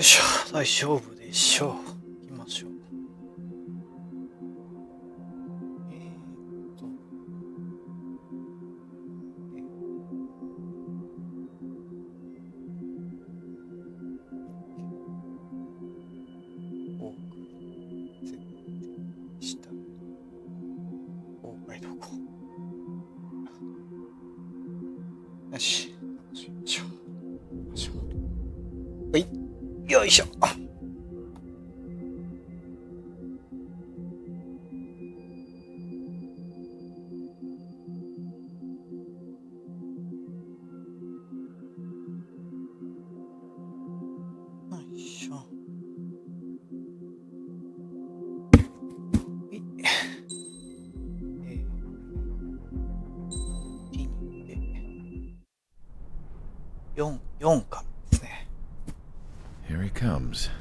いしょ、大丈夫でしょう。行きましょう。と。多く設定した方がいいとこ。よし。はい。よいしょ。4からですね。Here he comes.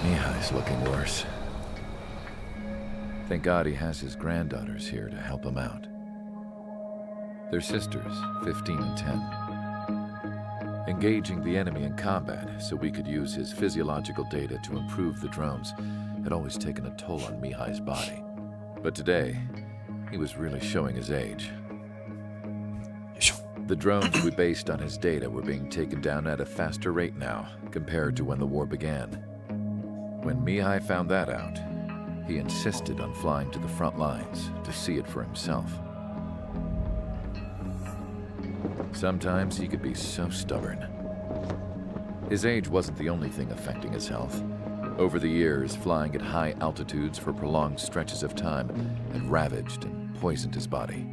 Mihai's looking worse. Thank God he has his granddaughters here to help him out. They're sisters, 15 and 10. Engaging the enemy in combat so we could use his physiological data to improve the drones had always taken a toll on Mihai's body. But today, he was really showing his age. The drones we based on his data were being taken down at a faster rate now compared to when the war began. When Mihai found that out, he insisted on flying to the front lines to see it for himself. Sometimes he could be so stubborn. His age wasn't the only thing affecting his health. Over the years, flying at high altitudes for prolonged stretches of time had ravaged and poisoned his body.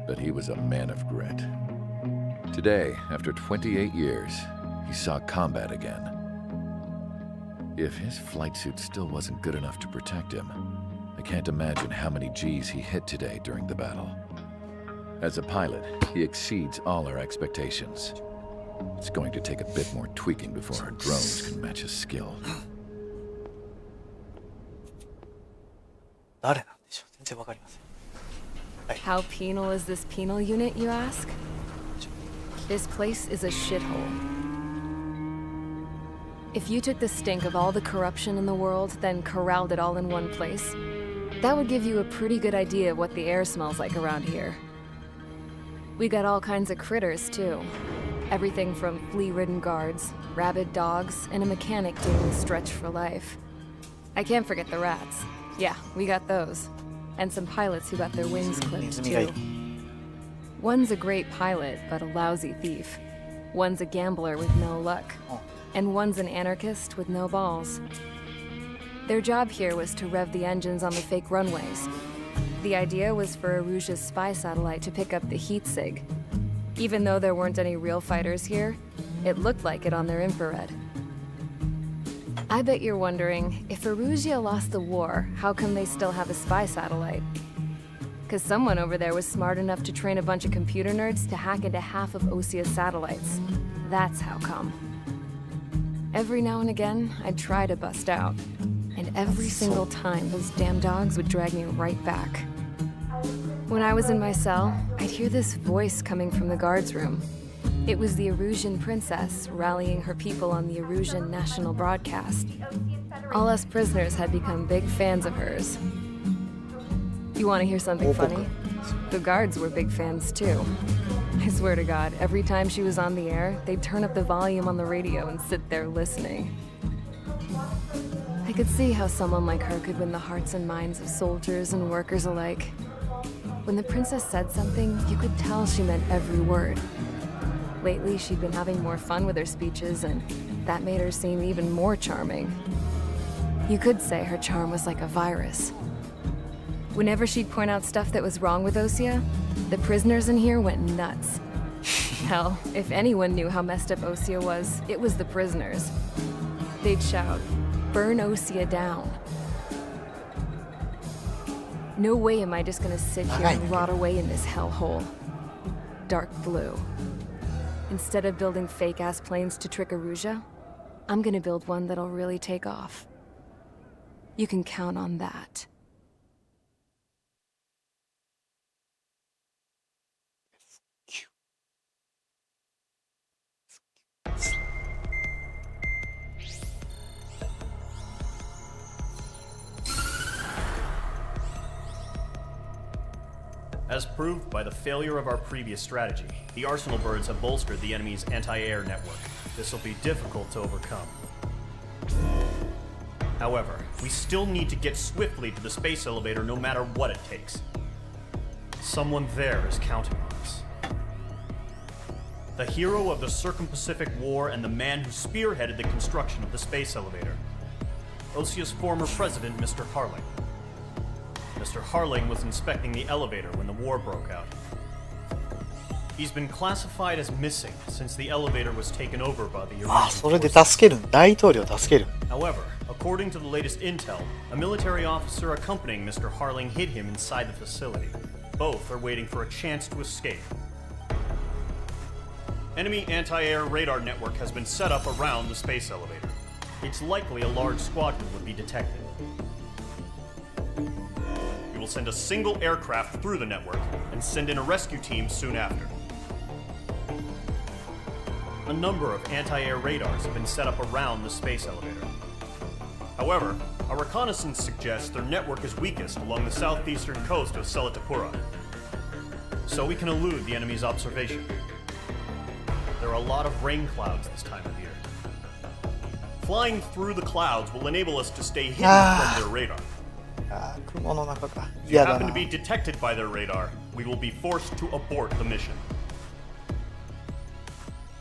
But he was a man of grit. Today, after 28 years, he saw combat again. If his flight suit still wasn't good enough to protect him, I can't imagine how many G's he hit today during the battle. As a pilot, he exceeds all our expectations. It's going to take a bit more tweaking before our drones can match his skill. 誰なんでしょう。全然わかりません。はい。 How penal is this penal unit, you ask? This place is a shithole. If you took the stink of all the corruption in the world, then corralled it all in one place, that would give you a pretty good idea of what the air smells like around here. We got all kinds of critters, too. Everything from flea-ridden guards, rabid dogs, and a mechanic doing the stretch for life. I can't forget the rats. Yeah, we got those. And some pilots who got their wings clipped, too. One's a great pilot, but a lousy thief. One's a gambler with no luck. And one's an anarchist with no balls. Their job here was to rev the engines on the fake runways. The idea was for Aruja's spy satellite to pick up the heat sig. Even though there weren't any real fighters here, it looked like it on their infrared. I bet you're wondering, if Aruja lost the war, how come they still have a spy satellite? Because someone over there was smart enough to train a bunch of computer nerds to hack into half of Osia's satellites. That's how come. Every now and again, I'd try to bust out. And every single time, those damn dogs would drag me right back. When I was in my cell, I'd hear this voice coming from the guards room. It was the Arusian princess rallying her people on the Arusian national broadcast. All us prisoners had become big fans of hers. You want to hear something funny? The guards were big fans too. I swear to God, every time she was on the air, they'd turn up the volume on the radio and sit there listening. I could see how someone like her could win the hearts and minds of soldiers and workers alike. When the princess said something, you could tell she meant every word. Lately, she'd been having more fun with her speeches, and that made her seem even more charming. You could say her charm was like a virus. Whenever she'd point out stuff that was wrong with Osia, the prisoners in here went nuts. Hell, if anyone knew how messed up Osia was, it was the prisoners. They'd shout, "Burn Osia down." No way am I just gonna sit here and rot away in this hellhole. Dark blue. Instead of building fake-ass planes to trick Aruja, I'm gonna build one that'll really take off. You can count on that. As proved by the failure of our previous strategy, the Arsenal birds have bolstered the enemy's anti-air network. This will be difficult to overcome. However, we still need to get swiftly to the space elevator no matter what it takes. Someone there is counting on us. The hero of the Circum-Pacific War and the man who spearheaded the construction of the space elevator. Osia's former president, Mr. Harling. Mr. Harling was inspecting the elevator when the war broke out. He's been classified as missing since the elevator was taken over by the Iranian それで助けるん、大統領を助ける。 However, according to the latest intel, a military officer accompanying Mr. Harling hid him inside the facility. Both are waiting for a chance to escape. Enemy anti-air radar network has been set up around the space elevator. It's likely a large squadron would be detected. We will send a single aircraft through the network and send in a rescue team soon after. A number of anti-air radars have been set up around the space elevator. However, our reconnaissance suggests their network is weakest along the southeastern coast of Selatapura, so we can elude the enemy's observation. There are a lot of rain clouds this time of year. Flying through the clouds will enable us to stay hidden from their radar. あー、雲の中か。 If you 嫌だ happen な to。be detected by their radar, we will be forced to abort the mission.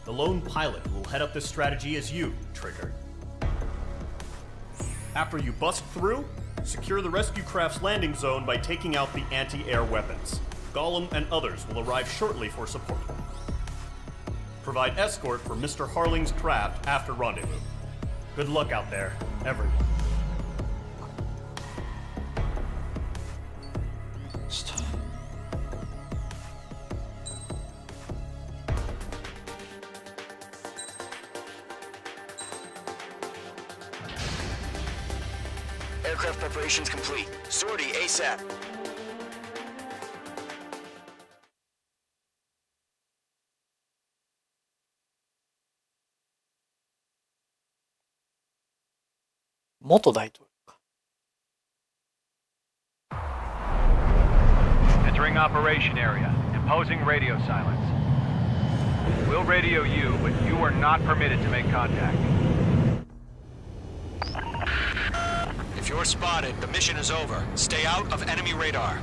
The lone pilot who will head up this strategy is you, Trigger. After you bust through, secure the rescue craft's landing zone by taking out the anti-air weapons. Gollum and others will arrive shortly for support. Provide escort for Mr. Harling's craft after rendezvous. Good luck out there, everyone. した Aircraft preparations complete. Sortie ASAP. 元大統領か。 Entering operation area. Imposing radio silence. We'll radio you, but you are not permitted to make contact. If you're spotted, the mission is over. Stay out of enemy radar.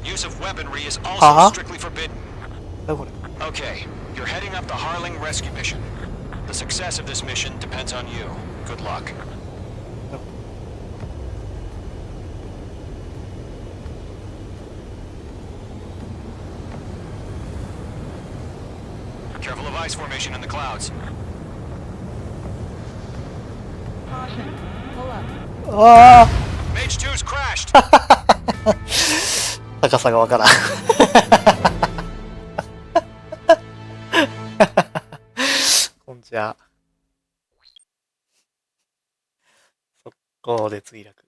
Use of weaponry is also strictly forbidden. だこれ。 Okay, you're heading up the Harling rescue mission. The success of this mission depends on you. Good luck. Careful of ice formation in the clouds. ああ Mage 2's crashed. 高さがわからん。こんにちは。速攻で墜落。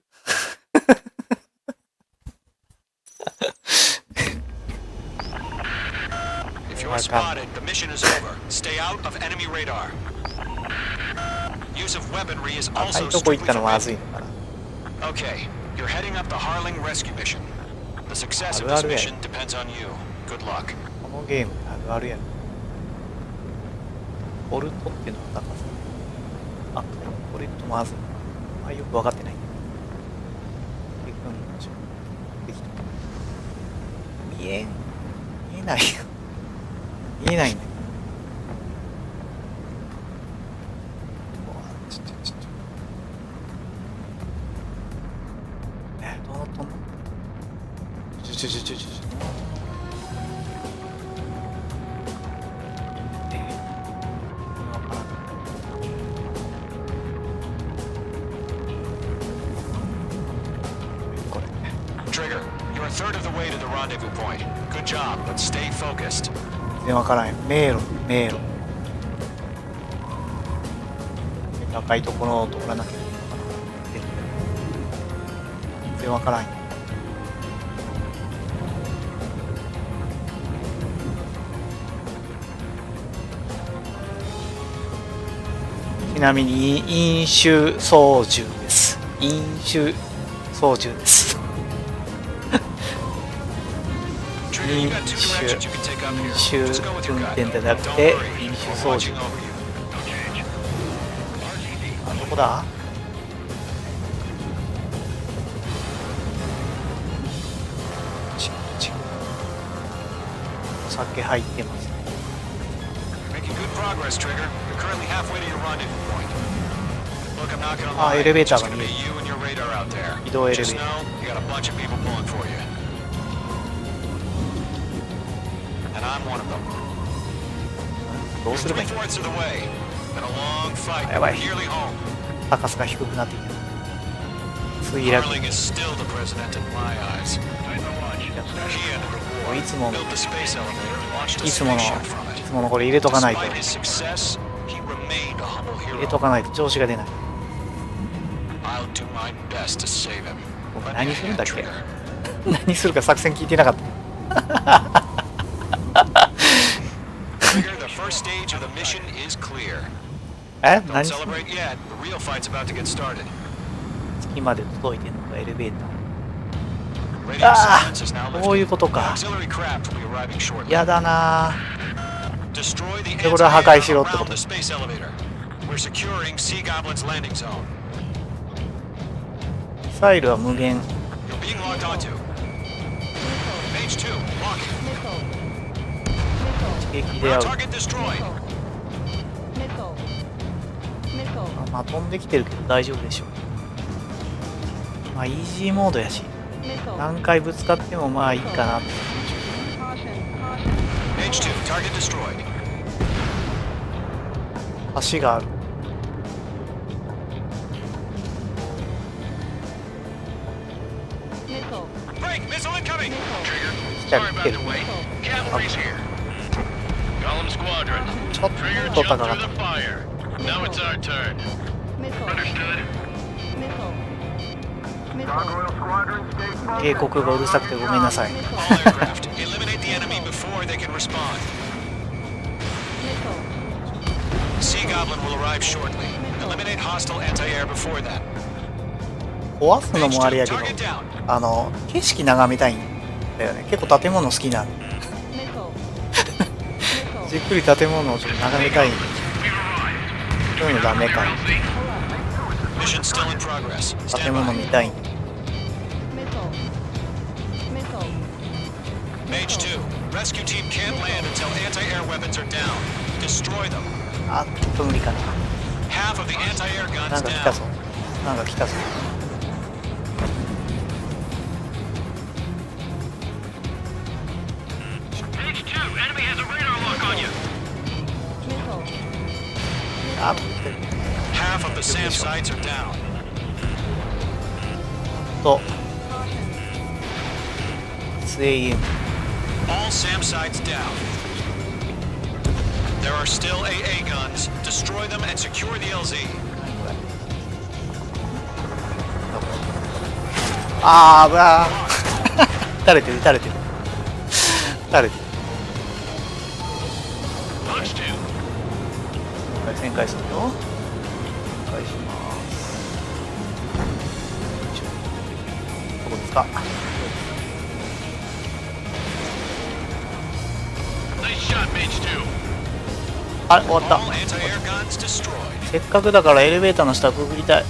If you're spotted, the mission is over. Stay out of enemy radar. Use of weaponry is 赤い also とこ行っ strictly たのまずい forbidden. のかな。 Okay, you're heading up the Harling rescue mission. The success of あ this るあるや。 mission depends on you. Good luck. このゲームあるあるやん。ボルトっていうのは高さ。あ、これとまずい。あ、よく分かってない。見えん。見えないよ。見えないんだよ。うわちょっと。どうなったの？ちょ。わからん。これ。 Trigger, you're a third of the way to the rendezvous point. Good job, but stay focused. 全然わからんよ。迷路。赤いところを通らなきゃいけないのかな。然わからん。ちなみに飲酒操縦です。飲酒操縦です。飲酒運転じゃなくて飲酒操縦。どこだ？お酒入ってます。あ、エレベーターが見える。移動エレベーター。どうすればいいの？やばい。高さが低くなってきた。墜落。いつものこれ入れとかないと。入れとかないと調子が出ない。僕何するんだっけ？何するか作戦聞いてなかった。え？何する？月まで届いてんのか、エレベーター。ああ、こういうことか。やだなー。で、これは破壊しろってこと。ミサイルは無限。一撃で合う。まあ飛んできてるけど大丈夫でしょう。まあイージーモードやし、何回ぶつかってもまあいいかなって。橋がある。来たり来てる。ちょっと高かった。警告がうるさくてごめんなさい。壊すのもあれやけど、景色眺めたいんだよね。結構建物好きなんで。じっくり建物をちょっと眺めたいんで。そういうのダメか。建物見たいんで。あっと無理かな。なんか来たぞ。なんか来たぞ。あっと声援。All SAM sites down. There are still AA guns. Destroy them and secure the LZ. あーばー。撃たれてる撃たれてる。撃たれてる。旋回するよ。旋回します。どこですか？あれ終わった。せっかくだからエレベーターの下くぐりたい。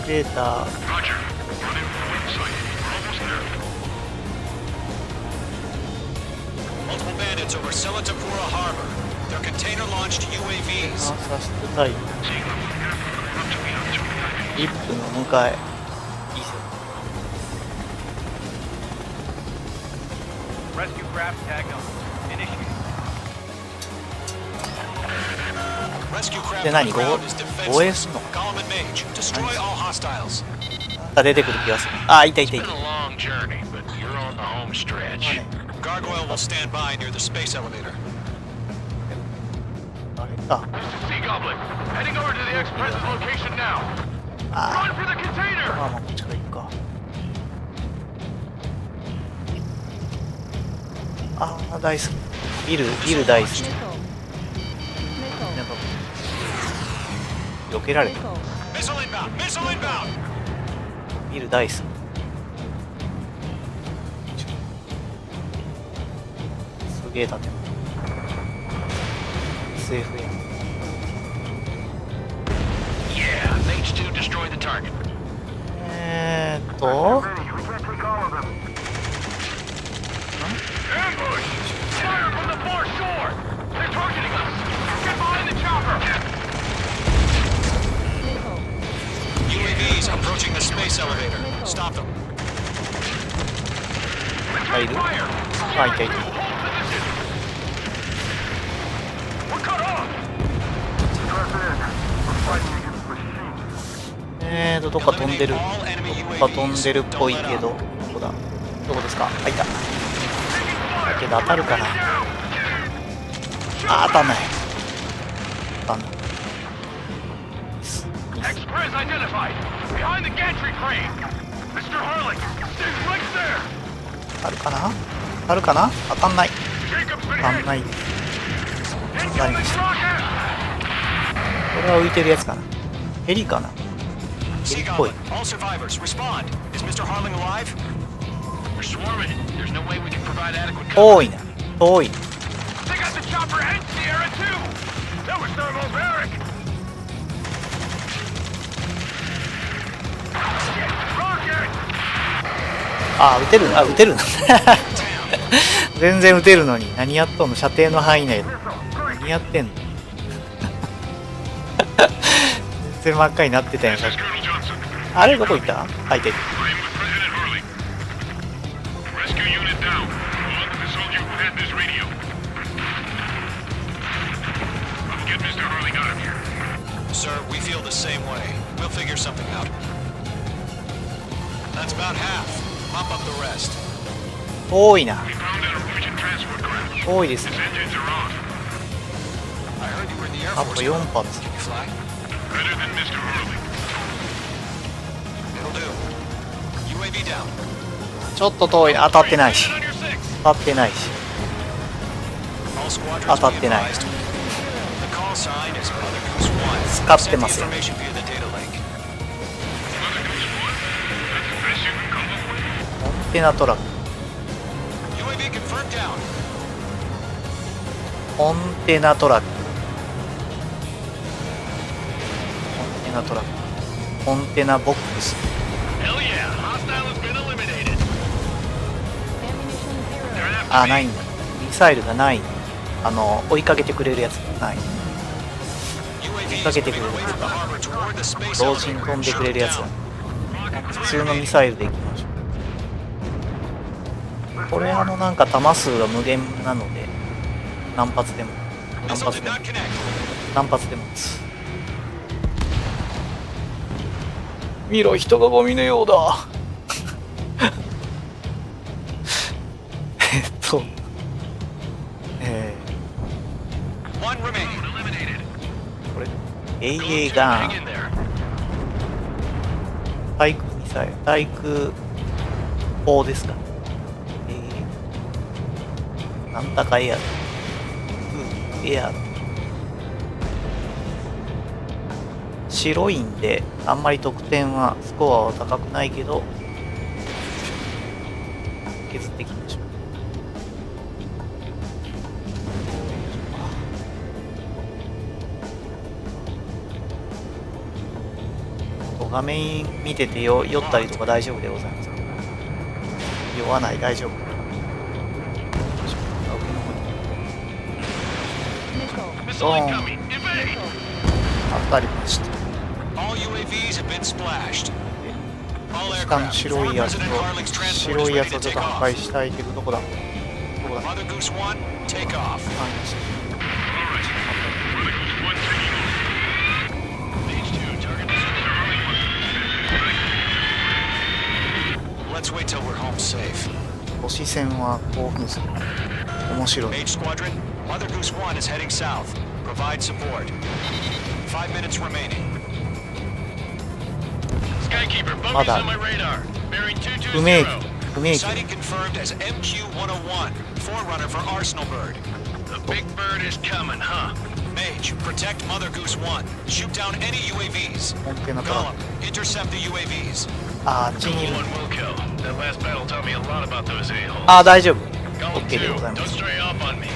エレベーター。させてたい。リップの迎え。いいっすよ。で何？護衛すんの？あ、出てくる気がする。あ、いたいたいた。あれか。あ Run for the container! あ、まあこっちから行くか。ああ、大好き。ビル大好き。なんか避けられた。 Missile inbound! Missile inbound! ビル大好き。すげえ建物。SF や。Yeah, Mates 2 destroy the target. Ambush! Fire from the far shore! They're targeting us! Get behind the chopper! UAVs approaching the space elevator. Stop them. 入る？あ、いたいた。 We're cut off! どっか飛んでる。どっか飛んでるっぽいけど、どこだ？どこですか？あ、いた。だけど当たるかな。あ、当たんない。当たんない。Express identified! Behind the gantry crane! Mr. Harling! Stay right there! 当たるかな？当たるかな？当たんない。 Jacob's 当 been たん hit! ない。当たりま Incoming した。 rocket! これは浮いてるやつかな。ヘリかな。ヘリっぽい。 All survivors, respond. Is Mr. Harling alive? We're swarming. There's no way we can provide adequate cover. 遠いな。遠い。 They got the chopper and Sierra too! That was thermobaric! Rocket! あ、撃てる。あ、撃てる。全然撃てるのに。何やっとんの？射程の範囲内で。何やってんの？全然真っ赤になってたやん、さっき。あれどこ行った？あ、いたいた。Sir, we feel the same way. We'll figure something out. That's about half. Mop up the rest. 多いな。多いですね。 I heard you were in the Air あ Force. と4発。 Can you fly? It'll do. UAV down. ちょっと遠い。当たってないし。 On your six. 当たってないし。 All squadrons 当たってない。 be advised. The call sign is Mother Goose 1. 使ってますよ。 Send the information via the data link. コンテナトラック。 UAV confirmed down. コンテナトラック。コンテナトラック。コンテナボックス。 Hell yeah! Hostile has been eliminated! あ、ないんだ。ミサイルがない。追いかけてくれるやつがない。追いかけてくれるやつが同時に飛んでくれるやつが普通のミサイルで行きましょう。これなんか弾数が無限なので何発でも何発でも何発でも撃つ。見ろ、人がゴミのようだ。One remaining. これ AA ガン Hang in there. 対空ミサイル対空砲ですか。なんだかエアエア白いんであんまり得点はスコアは高くないけど削っていきましょう。画面見てて酔ったりとか大丈夫でございますか。酔わない、大丈夫。ドーン当たりました。 All UAVs have been splashed. All 下の aircraft 白いや form つと President Harling's transport 白 is いや ready つを to ちょっと take 破 off. 壊したいけどどこだどこだ。 Mother Goose 1, take off. Let's wait till we're home safe. 都市戦は興奮する。面白い。 Mage Squadron, Mother Goose 1 is heading south. Provide support. 5 minutes remaining. まだ不明機不明機 Sighting confirmed as MQ-101, forerunner for Arsenal Bird. The big bird is coming, huh? Mage, protect Mother Goose 1. Shoot down any UAVs. コンテナトラッ Golem, intercept the UAVs. クあっちにいる One will kill. That last battle taught me a lot about those a-holes. あ大丈夫 Golem OK で 2, ございま don't す stray off on me.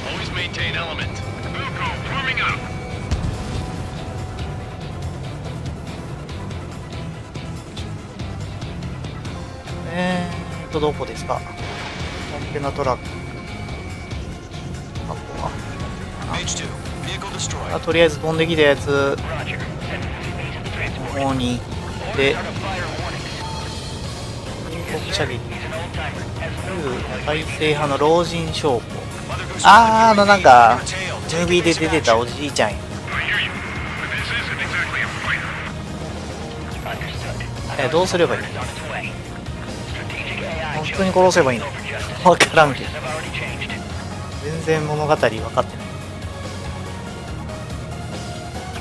Always maintain element. Buko, forming up. どこですかコンテナトラックあここは Mage 2, vehicle destroyed. とりあえず飛んできたやつここにで国射撃体制派の老人将校 Mother Goose なんか 1, ムービーで出てたおじいちゃんや どうすればいいの普通に殺せばいいの分からんけど全然物語分かってない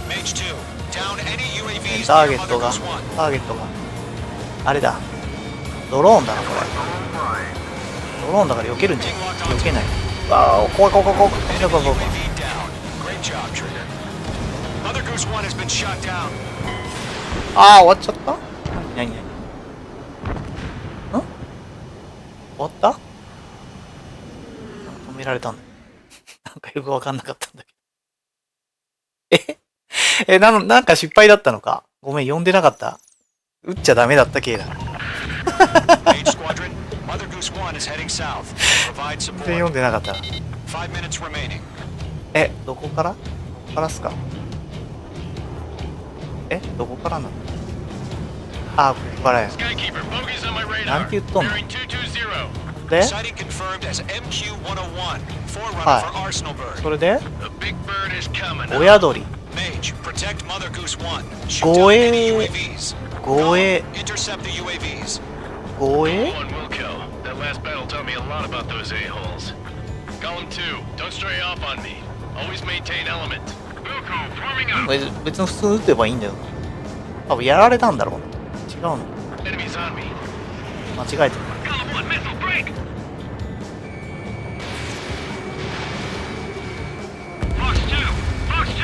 Mage 2, down any UAVs ター near ゲッ Mother トが Goose 1. ターゲットがあれだドローンだなこれドローンだから避けるんじゃん避けないわあ怖い怖い怖い怖い怖い怖い怖い UAV down. Great job, Trigger. Mother Goose 1 has been shot down. 終わっちゃった何終わった止められたんだなんかよくわかんなかったんだけどなんか失敗だったのかごめん読んでなかった撃っちゃダメだった系だ Mage Squadron, Mother Goose 1 is heading south. Provide 全然 support. 読んでなかった5 minutes remaining. どこからっすかどこからなのここからや Skykeeper, bogeys on my なん radar. て言っとんの Bearing 220. で Sighting confirmed as MQ-101, forerunner Hi. for Arsenal Bird. それで The big bird is coming. huh? 親鳥 Mage, protect Mother Goose 1. Shoot 護 down 衛 any UAVs. 護衛 Golem, intercept the UAVs. 護衛 One will kill. That last battle taught me a lot about those a-holes. Golem 2, don't stray off on me. Always maintain element. Buko, forming up. 別に普通に撃てばいいんだよ多分やられたんだろう違うの Enemies on me. 間違えてる Golem 1, missile break. Fox 2, Fox 2.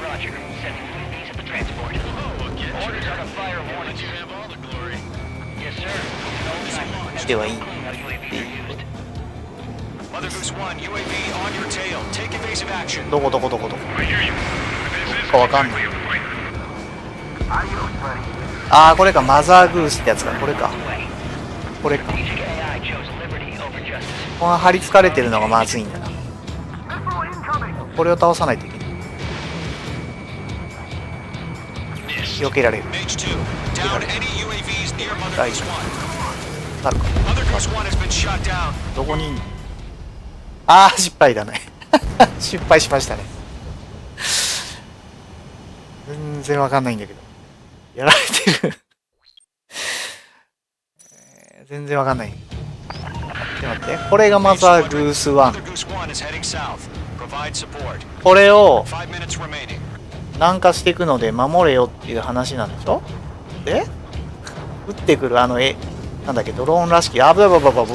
Roger. Sending UAVs at the transport. Oh, again. Orders are to fire warnings. You have all the glory. Yes, sir. No time. 来てはいい Mother Goose 1, UAV on your tail. Take evasive action. どこどこどこどこ I hear you. かわかんないこれかマザーグースってやつかこれかこれかこの張り付かれてるのがまずいんだなこれを倒さないといけない避けられる Mage 2, down any UAVs near Mother Right. Goose 1. なるか Mother Goose 1 has been shot down. どこにいんの失敗だね失敗しましたね全然わかんないんだけどやられてる全然わかんないちょっと待ってこれがマザーグース1 Mother Goose 1 is heading south. Provide support. これを5 minutes remaining. 南下していくので守れよっていう話なんでしょで撃ってくるなんだっけドローンらしき危ない危ない危ない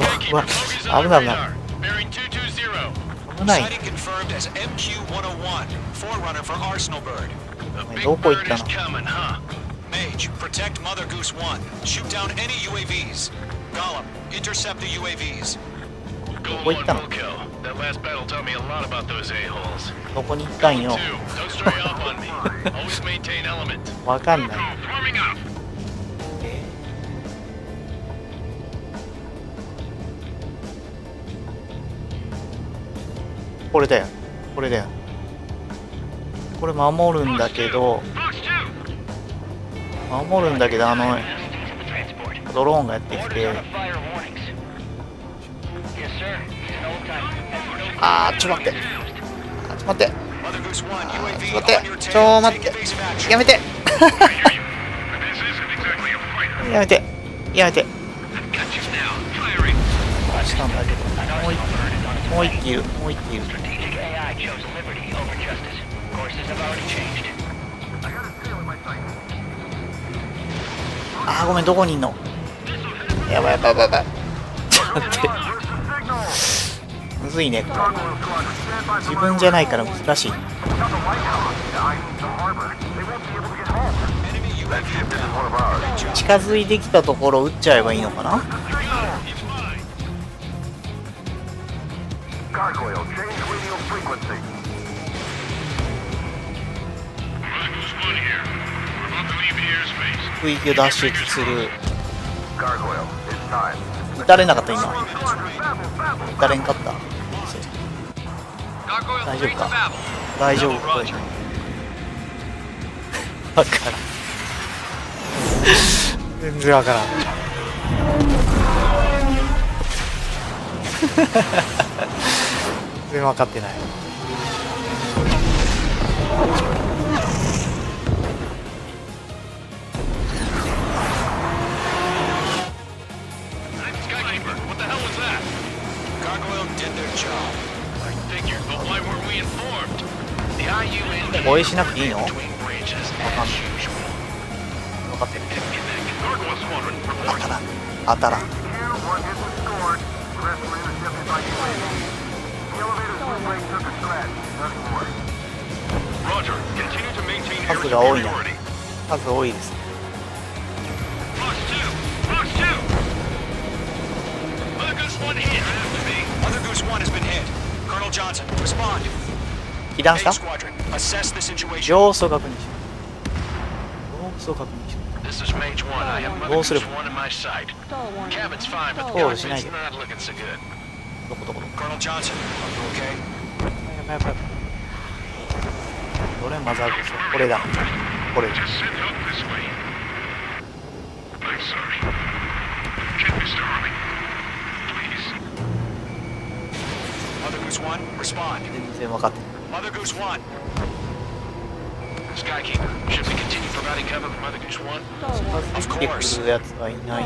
危ない危ない Bearing 220. 危ない Sighting confirmed as MQ-101, forerunner for Arsenal Bird. The big どこ行っ bird た is の coming, huh? Mage, protect Mother Goose 1. Shoot down any UAVs. Golem, intercept the UAVs. Golem こ行 1 ったの will kill. That last battle taught me a lot about those a-holes. どこに行ったん Golem よ 2, don't stray off on me. Always maintain element. わかんない Buko, forming up. これだよこれだよこれ守るんだけど Fox 2. 守るんだけどドローンがやってきて Orders are to fire warnings. Yes, sir. He's an old timer. ちょっと待ってちょっと待って Mother Goose 1, UAV ちょっと待 on your って tail. ちょ待っ Take て evasive action. やめて I hear you. This isn't exactly a fight. やめてやめて I've got you now. Firing. したんだけどもう一機いるもう一機いる Strategic AI chose liberty over justice. Courses have already changed. あーごめん、どこにいんの。やばいやばいやばいやばい。ちょっと待って、むずいねこれ。自分じゃないから難しい。近づいてきたところ撃っちゃえばいいのかな。空域を脱出する。撃たれなかった今。撃たれんかった。大丈夫か。大丈夫っぽい。わからん。全然わからん。全然分かってない。防衛しなくていいの？わかんない。分かってる。当たらん。数が多いな。数多いですね。被弾した？要素確認しろ。要素確認しろ。どうすればコールしないで。どこどこどこ。やばいやばいやばい。どれマザーグース？これだ。これ。全然分かってない。Mother Goose 1. Skykeeper, should we continue providing cover for Mother Goose 1? Of 近づいて course. くるやつはいない。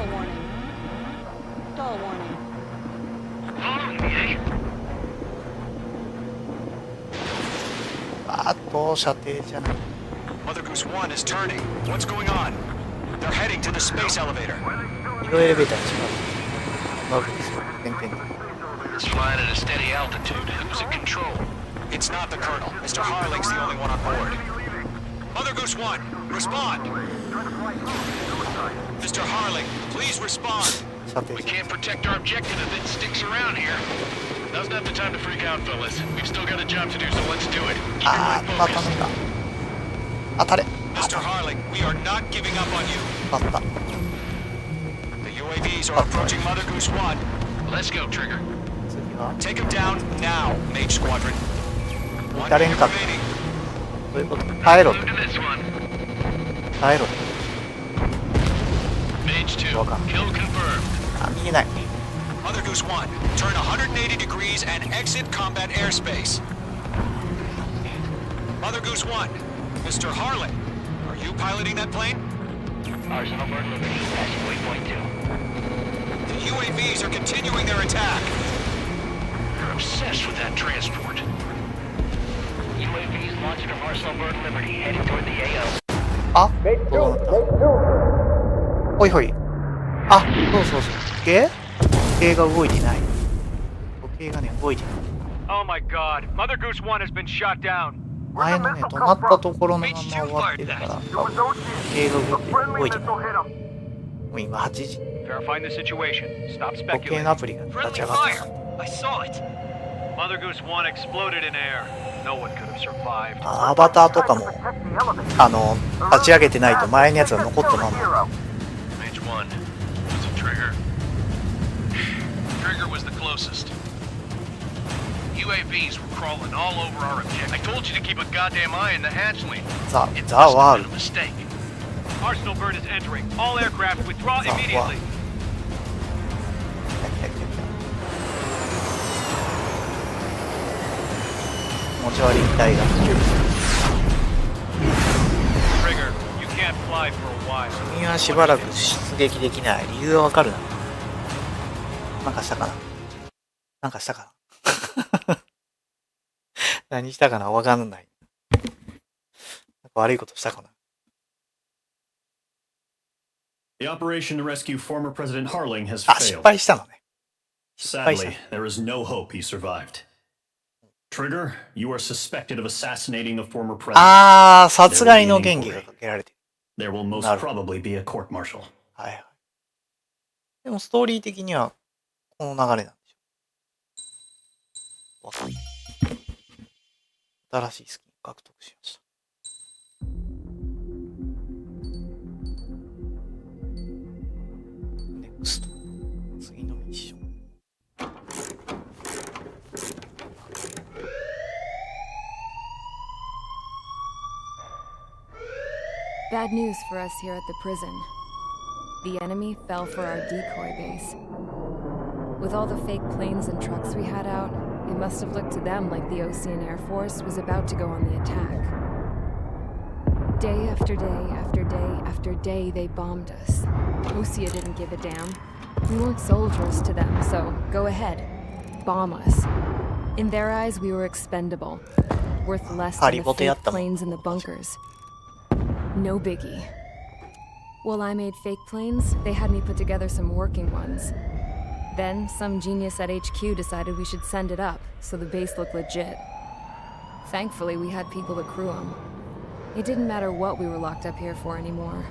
あと射程じゃない。 Mother Goose 1 is turning. What's going on? They're heading to the space elevator. 移動エレベーターに近い。マグですよ。点々。 It's flying at a steady altitude. Who's in control? It's not the Colonel. Mr. Harling's the only one on board. Mother Goose 1, respond! Mr. Harling, please respond. We can't protect our objective if it sticks around here. Now's not the time to freak out, fellas. We've still got a job to do, so let's do it. Keep your あ mind ー、当たった focused. のか。当たれ。 Mr. Harling, we are not giving up on you. 当たった。 The UAVs are approaching Mother Goose 1. Let's go, Trigger. 次は Take him down now, Mage Squadron. 撃たれんかった。どういうこと？耐えろって。耐えろって。 Mage 2, わかんない。 kill confirmed. あ、見えない。 Mother Goose 1, turn 180 degrees and exit combat airspace. Mother Goose 1, Mr. Harlan, are you piloting that plane? Arsenal Bird Liberty, passing waypoint 2. The UAVs are continuing their attack. They're obsessed with that transport. UAVs launched from Arsenal Bird Liberty, heading toward the AO. あ、どうなった？ほいほい。あ、そうそうそう。時計？時計が動いてない。時計がね、動いてない。 Oh my god, Mother Goose 1 has been shot down. 前のね、止まったところのまま終わってるから、時計が動いてない。もう今8時。 Verifying the situation. Stop 時計 speculating. のアプリが立ち上がった。 I saw it. Mother Goose 1 exploded in air. No one could have survived. あ、アバターとかも、立ち上げてないと前のやつが残ってまんの。 Mage 1, was it Trigger? Trigger was the closest. UAVs were crawling all over our objective. I told you to keep a goddamn eye in the hatchling. ザ・ It ザ・ must ワー have ル been a mistake. Arsenal Bird is entering. All aircraft withdraw Stop, immediately. 持ち悪い機体が。 Trigger, you can't fly for a while. 君はしばらく出撃できない。理由はわかるな。なんかしたかな。なんかしたかな。何したかなわかんない。なんか悪いことしたかな。The operation to rescue former President Harling has あ、失 failed. 敗したのね。 Sadly, there is no hope he survived. Trigger, you are suspected of assassinating the former president. あー、殺害の嫌疑がかけられてる。 There will most probably be a court-martial. はいはい。でもストーリー的にはこの流れなんでしょう。わかった。新しいスキン獲得しました。NEXT。次のミッション。Bad news for us here at the prison. The enemy fell for our decoy base. With all the fake planes and trucks we had out, it must have looked to them like the Ocean Air Force was about to go on the attack. Day after day after day after day, they bombed us. Osea didn't give a damn. We weren't soldiers to them, so go ahead. Bomb us. In their eyes, we were expendable. Worth less than the fake planes in the bunkers. No biggie. While I made fake planes, they had me put together some working ones. Then, some genius at HQ decided we should send it up, so the base looked legit. Thankfully, we had people to crew them. It didn't matter what we were locked up here for anymore.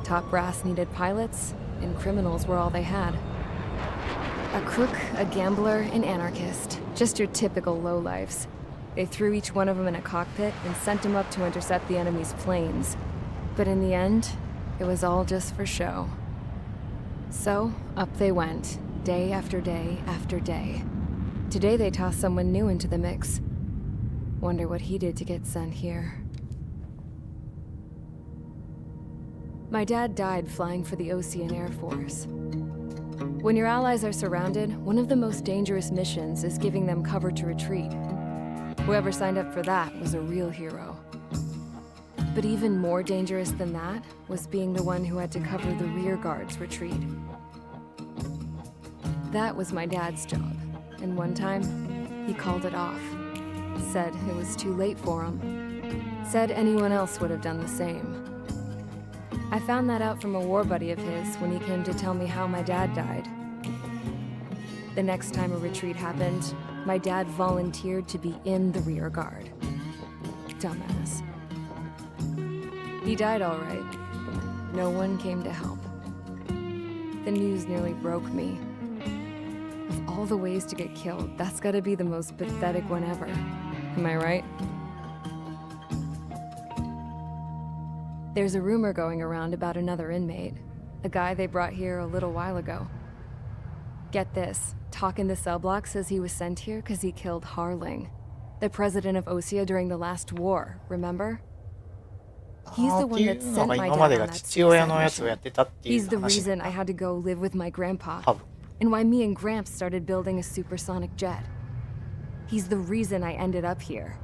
Top brass needed pilots, and criminals were all they had. A crook, a gambler, an anarchist. Just your typical lowlifes. They threw each one of them in a cockpit and sent them up to intercept the enemy's planes. But in the end, it was all just for show. So, up they went, day after day after day. Today they tossed someone new into the mix. Wonder what he did to get sent here. My dad died flying for the Ocean Air Force. When your allies are surrounded, one of the most dangerous missions is giving them cover to retreat. Whoever signed up for that was a real hero. But even more dangerous than that was being the one who had to cover the rear guard's retreat. That was my dad's job, and one time, he called it off. Said it was too late for him. Said anyone else would have done the same. I found that out from a war buddy of his when he came to tell me how my dad died. The next time a retreat happened, my dad volunteered to be in the rear guard. Dumbass. He died all right. No one came to help. The news nearly broke me. Of all the ways to get killed, that's gotta be the most pathetic one ever. Am I right? There's a rumor going around about another inmate. A guy they brought here a little while ago. Get this. Talk in the cell block says he was sent here because he killed Harling, the president of Osea during the last war, remember? He's the one that sent my dad on that suicide mission. He's the reason I had to go live with my grandpa, and why me and Gramps started building a supersonic jet. He's the reason I ended up here.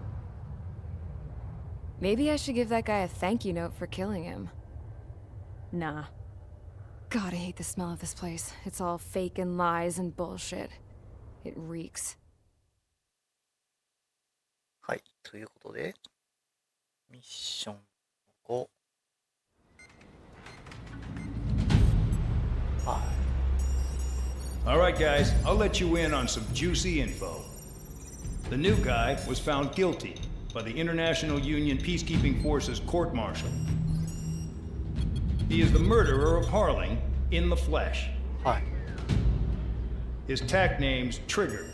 Maybe I should give that guy a thank you note for killing him. Nah. God, I hate the smell of this place. It's all fake and lies and bullshit. It reeks. はい、ということで、ミッション5。はい。All right, guys, I'll let you in on some juicy info. The new guy was found guilty by the International Union Peacekeeping Forces court-martial. He is the murderer of Harling in the flesh. Hi. His tag name's Trigger.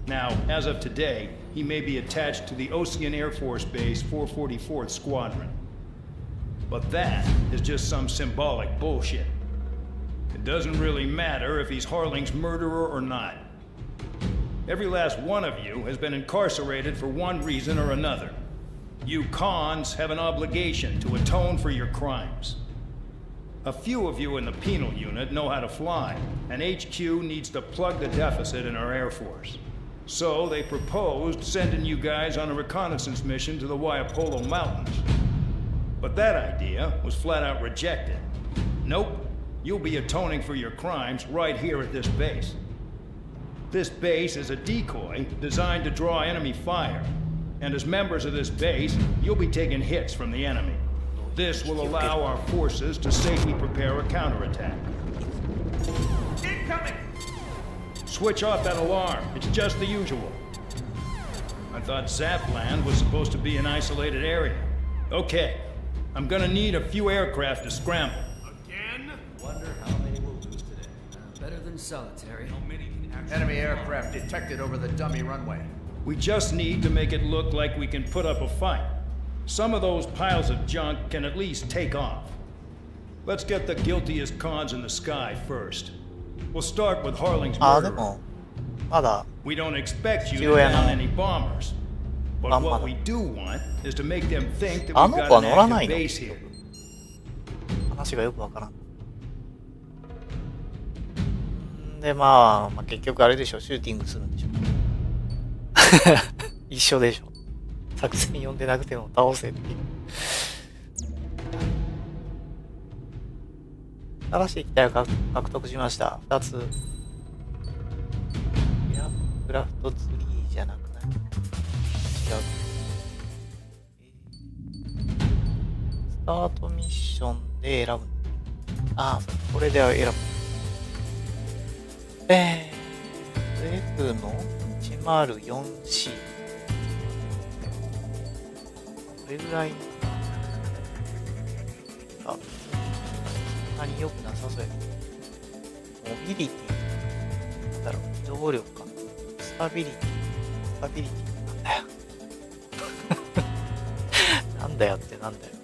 Now, as of today, he may be attached to the Ocean Air Force Base 444th Squadron. But that is just some symbolic bullshit. It doesn't really matter if he's Harling's murderer or not. Every last one of you has been incarcerated for one reason or another. You cons have an obligation to atone for your crimes. A few of you in the penal unit know how to fly, and HQ needs to plug the deficit in our Air Force. So they proposed sending you guys on a reconnaissance mission to the Waiapolo Mountains. But that idea was flat out rejected. Nope, you'll be atoning for your crimes right here at this base. This base is a decoy designed to draw enemy fire. And as members of this base, you'll be taking hits from the enemy. This will allow our forces to safely prepare a counterattack. Incoming! Switch off that alarm. It's just the usual. I thought Zapland was supposed to be an isolated area. Okay, I'm gonna need a few aircraft to scramble. Again? Wonder how many we'll lose today. Better than solitary. How many can actually... Enemy aircraft detected over the dummy runway. We just need to make it look like we can put up a fight. Some of those piles of junk can at least take off. Let's get the guiltiest cons in the sky first. We'll start with Harling's あ、で murder. もまだ We don't expect you to down any bombers. But what we do want is to make them think that あ we've の got 子は an 乗らない active の base here. 話がよくわからん。でまあ結局あれでしょ、シューティングするんでしょ。一緒でしょ。作戦読んでなくても倒せっていう。新しい機体を獲得しました。2つ。いや、クラフトツリーじゃなくない。違う。スタートミッションで選ぶ。ああ、これで選ぶ。F の 104C。これぐらいあ、そんなに良くなさそうや。モビリティなんだろう、移動力か。スタビリティなんだよ。なんだよってなんだよ。ス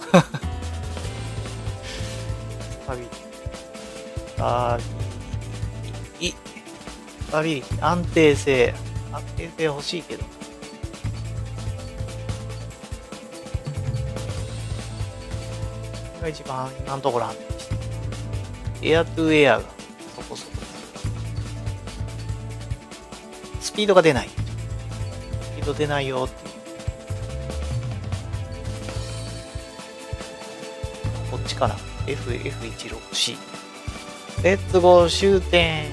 タビリティ、安定性欲しいけど。これが一番今のところ安定してる。エアトゥエアがそこそこ。スピードが出ない。スピード出ないよっていう。こっちかな。F16C。レッツゴー終点。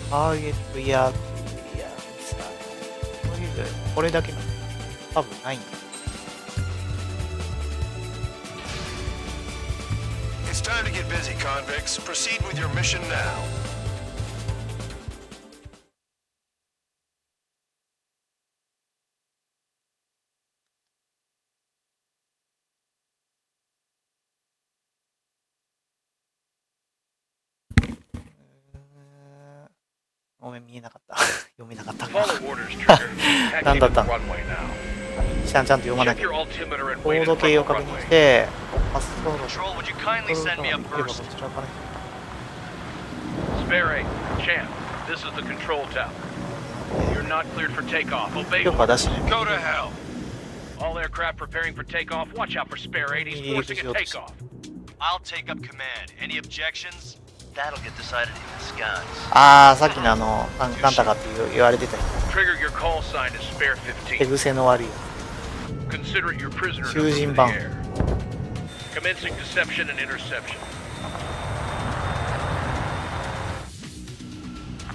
ターゲットやこれだけなの多分ないんだ。It's time to get busy, convicts. Proceed with your mission now. ごめん、見えなかった。読めなかった。 Follow orders, Trigger. なんだった Activate の the runway now. ちゃんと読まな Check きゃ。 your altimeter and 高 wait in 度 front 計を of the 確認し runway. て、滑走路 Control, would you kindly send me up first? Spare 8, Champ. This is the control tower. You're not cleared for takeoff. Obey 許可 orders. 出してね。 Go to hell. All aircraft preparing for takeoff. Watch out for Spare 8. He's forcing a takeoff. I'll take up command. Any objections? That'll get decided in the skies. ああ、さっきのなんだかって言われてた人。 Trigger, your call sign is Spare 手 15. 癖の悪いや Consider it your prisoner 囚 number 人 for the 番 air. Commencing deception and interception.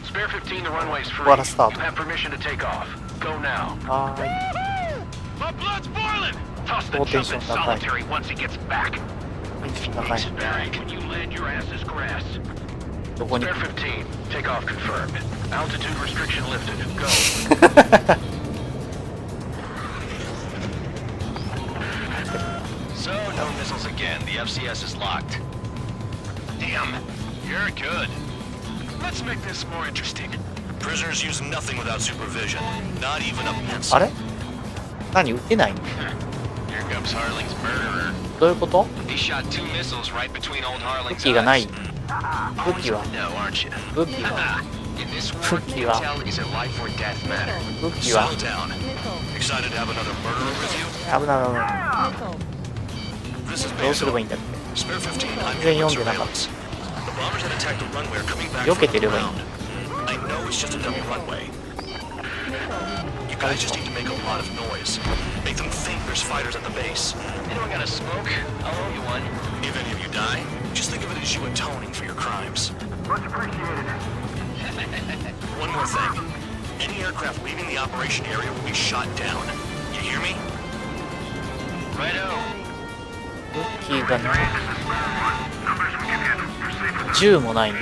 Spare 15, the runway's free. What a stop. You have permission to take off. Go now. はーい。 My blood's boiling. Toss the Full chump tension, in okay. solitary once he gets back. 高い。 Barry, when you land, your ass is grass. どこに Spare 15, take off confirmed. Altitude restriction lifted. Go. So, no missiles again. The FCS is locked. Damn, you're good. Let's make this more interesting. Prisoners use nothing without supervision. Not even a pencil. あれ何撃てないの Here comes Harling's murderer. どういうこと He shot 2 missiles right between old 武 Harling's 器がない eyes. 武器は No, aren't you? 武器は In this war, 武器は intel is a life or death matter. 武器は Settle down. Excited to have another murderer with you? 危ない危ない This is どうすればいい Bando. んだっ Spare 15, 全 I'm 然読んでなかっ surveillance. The bombers that attacked the runway are coming back 避 from けてればいい underground. I know it's just a dummy runway. You guys just need to make a lot of noise. Make them think there's fighters at the base. Anyone got a smoke? I'll owe you one. If any of you die, just think of it as you atoning for your crimes. Much appreciated. One more thing. Any Any aircraft leaving the operation area will be shot down. You hear me? Righto. 武器がね、銃もないね。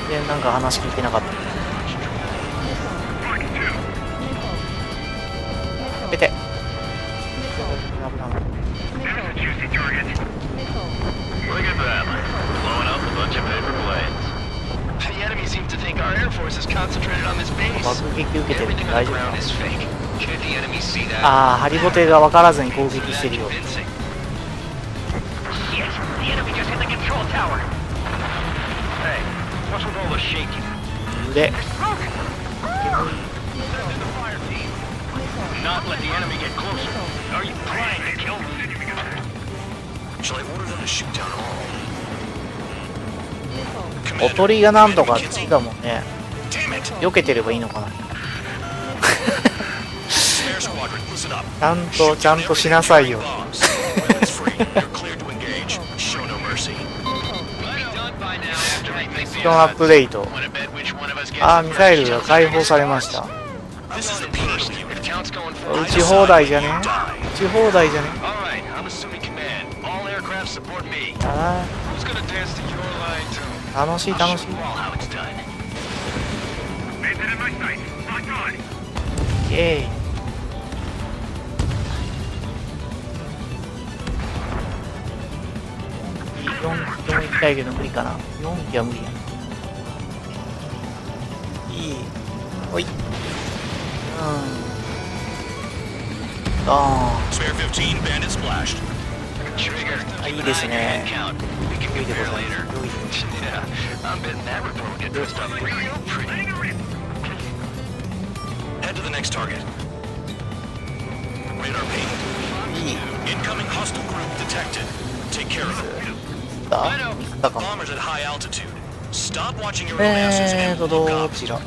で、なんか話聞いてなかった。やめて。危ない。 Look at them, blowing up a bunch of paper planes. The enemy seems to think our air force is concentrated on this base. 爆撃受けてる。 Everything 大 on 丈 the 夫 ground is fake. Can't the enemy see that? ああ、ハリボテが分からずに攻撃してるよ。 Convincing. Shit, the enemy just hit the control tower. Hey, what's with all the shaking? 揺れ。 Not let the enemy get closer. Are you trying to kill me? Shall I order them to shoot down all? おとりがなんとか好きだもんね。 Damn it! 避けてればいいのかな。 Spare squadron, listen up. ちゃんとしなさいよ。 Bombs. Weapons free. You're cleared to engage. Show no mercy. We'll be done by now after I make ミッションアップデート。 Wanna bet which one of us gets ああ、ミサイルが解放されました。 This is the first. If count's going for 撃ち放題じゃね die. 撃ち放題じゃね All right, I'm assuming command. All aircraft support me. あ Who's gonna dance to your line too? あ、楽しい楽しい。 Show you all how it's done. イエーイ。4機とも行きたいけど無理かな。4機は無理やな。いい。ほい。あ Spare 15, bandit splashed. あ、いいですね。 Count. We can 良い get でご there ざい later. ます。良いで。 Yeah, I'm betting that report will get dressed up real pretty. Head to the next target. Radar ping. いい。 Incoming hostile group detected. Take care of it. だミスったかも。 Bombers at high altitude. Stop watching your roadmasters and ど look up. ちら Allow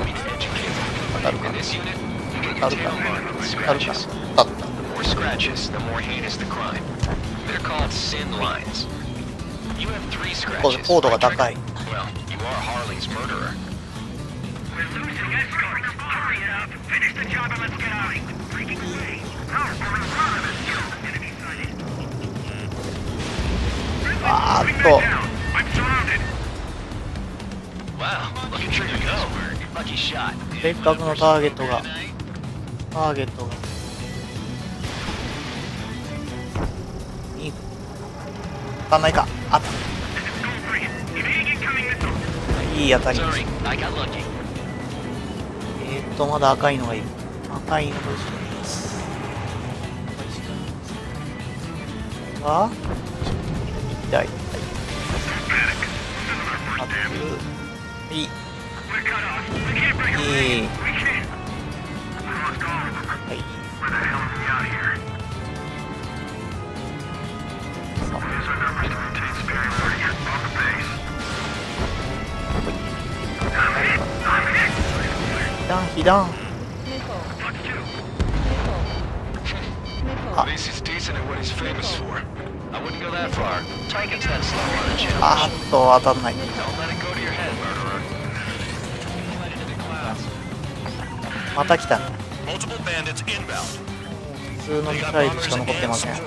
me to educate you. 当たるか In this unit, you 当た get る your か tail marked with 当たるか scratches. 当たっ The more scratches, the more heinous the crime. They're called sin lines. You have 3 scratches. 高度が高い。 Well, you are Harley's murderer. We're losing escorts. Hurry up, finish the job and let's get out. Breaking away. Enemy sighted. あーっと I'm surrounded. Wow, look at Trigger go. Lucky shot. せっかくのターゲットがいい当たんないか。あったいい当たり。 Sorry, I got lucky. まだ赤いのがいる。赤いのが後ろにいます。は痛い。あといい。いい。はい。被弾。 This is decent at what he's famous for. I wouldn't go that far. Target's that slow on a challenge. あーっと当たんない。 Don't let it go to your head, murderer. また来たね。 Multiple bandits inbound. 普通の They ミ got サイルし bombers か残って and ません。 support.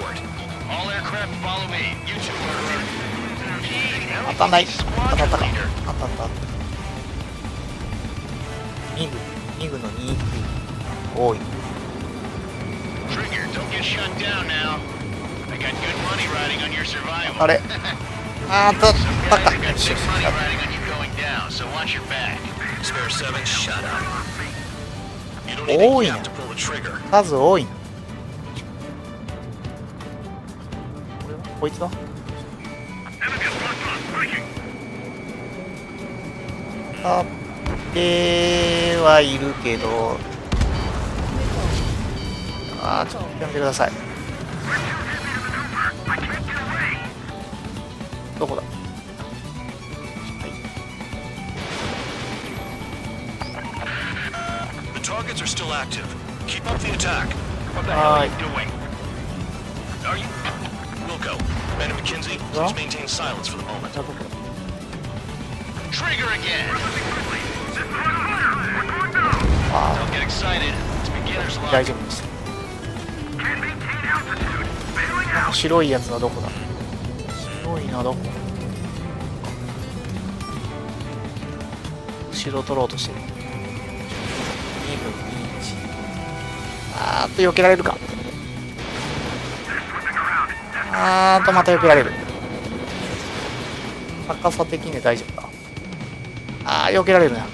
All aircraft follow me. You too, murderer. 当たんない。当たったか。当たった。ミグの2多い。 Trigger, don't get shut down now. I got good money riding on your survival. あれあー当たったか。 Guys, I got big money riding on you going down, so watch your back. Spare 7, shut up. You don't need Oh, a yeah. cap to pull the trigger. 数多いな。こいつはあってはいるけど、あーちょっとやめてください。どこだ。はい。 The targets are still active. Keep up the attack. What the hell are you Alright. doing? Are you? Wilco, Ben and McKenzie, Well? please maintain silence for the moment. じゃあどこだ。Trigger again. あ Don't get excited. It's beginner's あ luck. 大丈夫でした。白いやつはどこだ。白いのはどこ。後ろ取ろうとしてる。2分21。あーっと避けられるか。あーっとまた避けられる。高さ的には大丈夫か。あー避けられるな。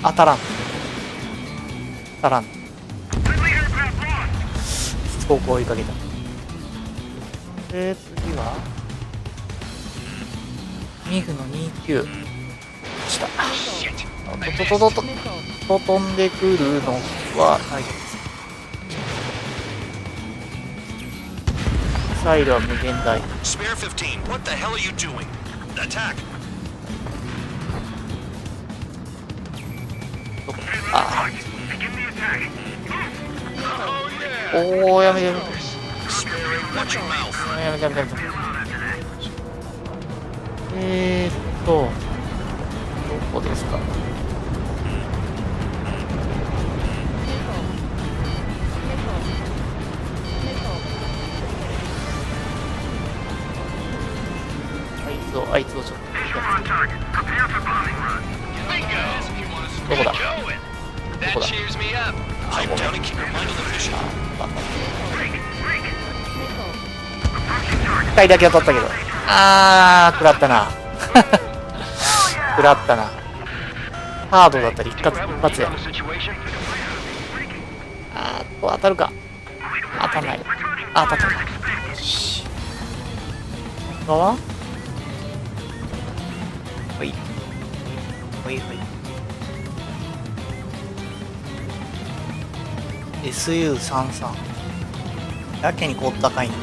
当たらん。当たらん。方向を追いかけた。で次はミグの29したと飛んでくるのは大丈夫です。ミサイルは無限大。 Spare 15. What the hell are you doing? Attack. どこあおーやめてやめて Watch your mouth. やめてやめてやめて。どこですか。あいつをちょっとどこだどこだ That cheers me up. Pipe down and keep your mind on the mission. 1回だけ当たったけど食らったな食らったな。ハードだったり一発や。当たるか。当たんない。当たった。よし。側ほいほいほい。 SU33 やけにこう高いの。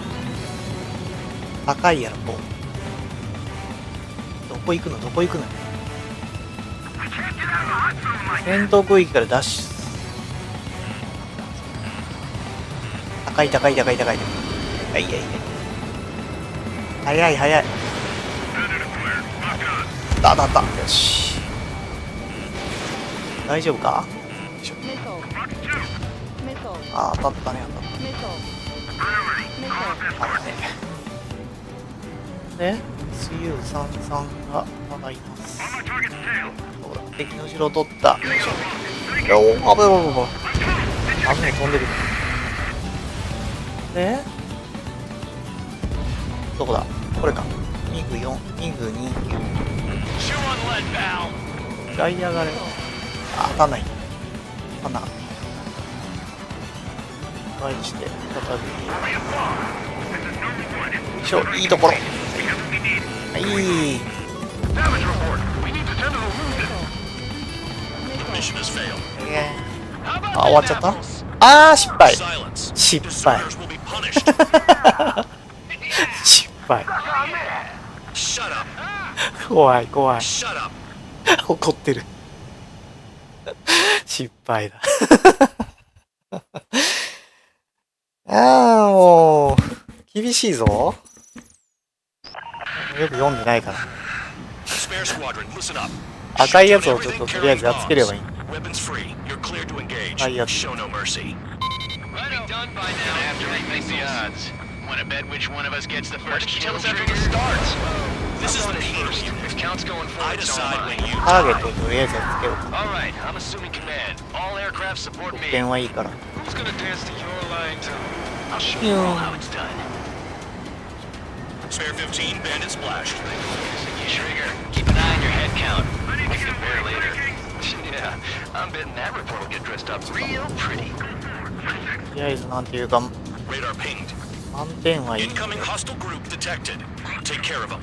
高いやろこう。どこ行くのどこ行くの。戦闘区域からダッシュ。高い高い高い高い。はいはいはい。早い早い。当たった。よし。大丈夫か。当たったね当たったね。で SU33 がまだいます。敵の後ろを取った。よー、危ない危ない危ない。危ない飛んでくる。でどこだこれか。ミグ4ミグ29。外野があれ当たんない。当たんなかった。返して再びいいところ。はい終わっちゃった。失敗失敗失敗。怖い怖い怒ってる失敗だもう厳しいぞ。よく読んでないから。赤いやつをちょっととりあえずやっつければいい。赤いやつ。ターゲットをとりあえずやっつけようか。得点はいいから。Spare 15, bandit splashed. Trigger, keep an eye on your head count. It's the bear later. Yeah, I'm betting that report will get dressed up real pretty. とりあえずなんていうか Radar pinged. 満点はいい。 Incoming hostile group detected. Take care of them.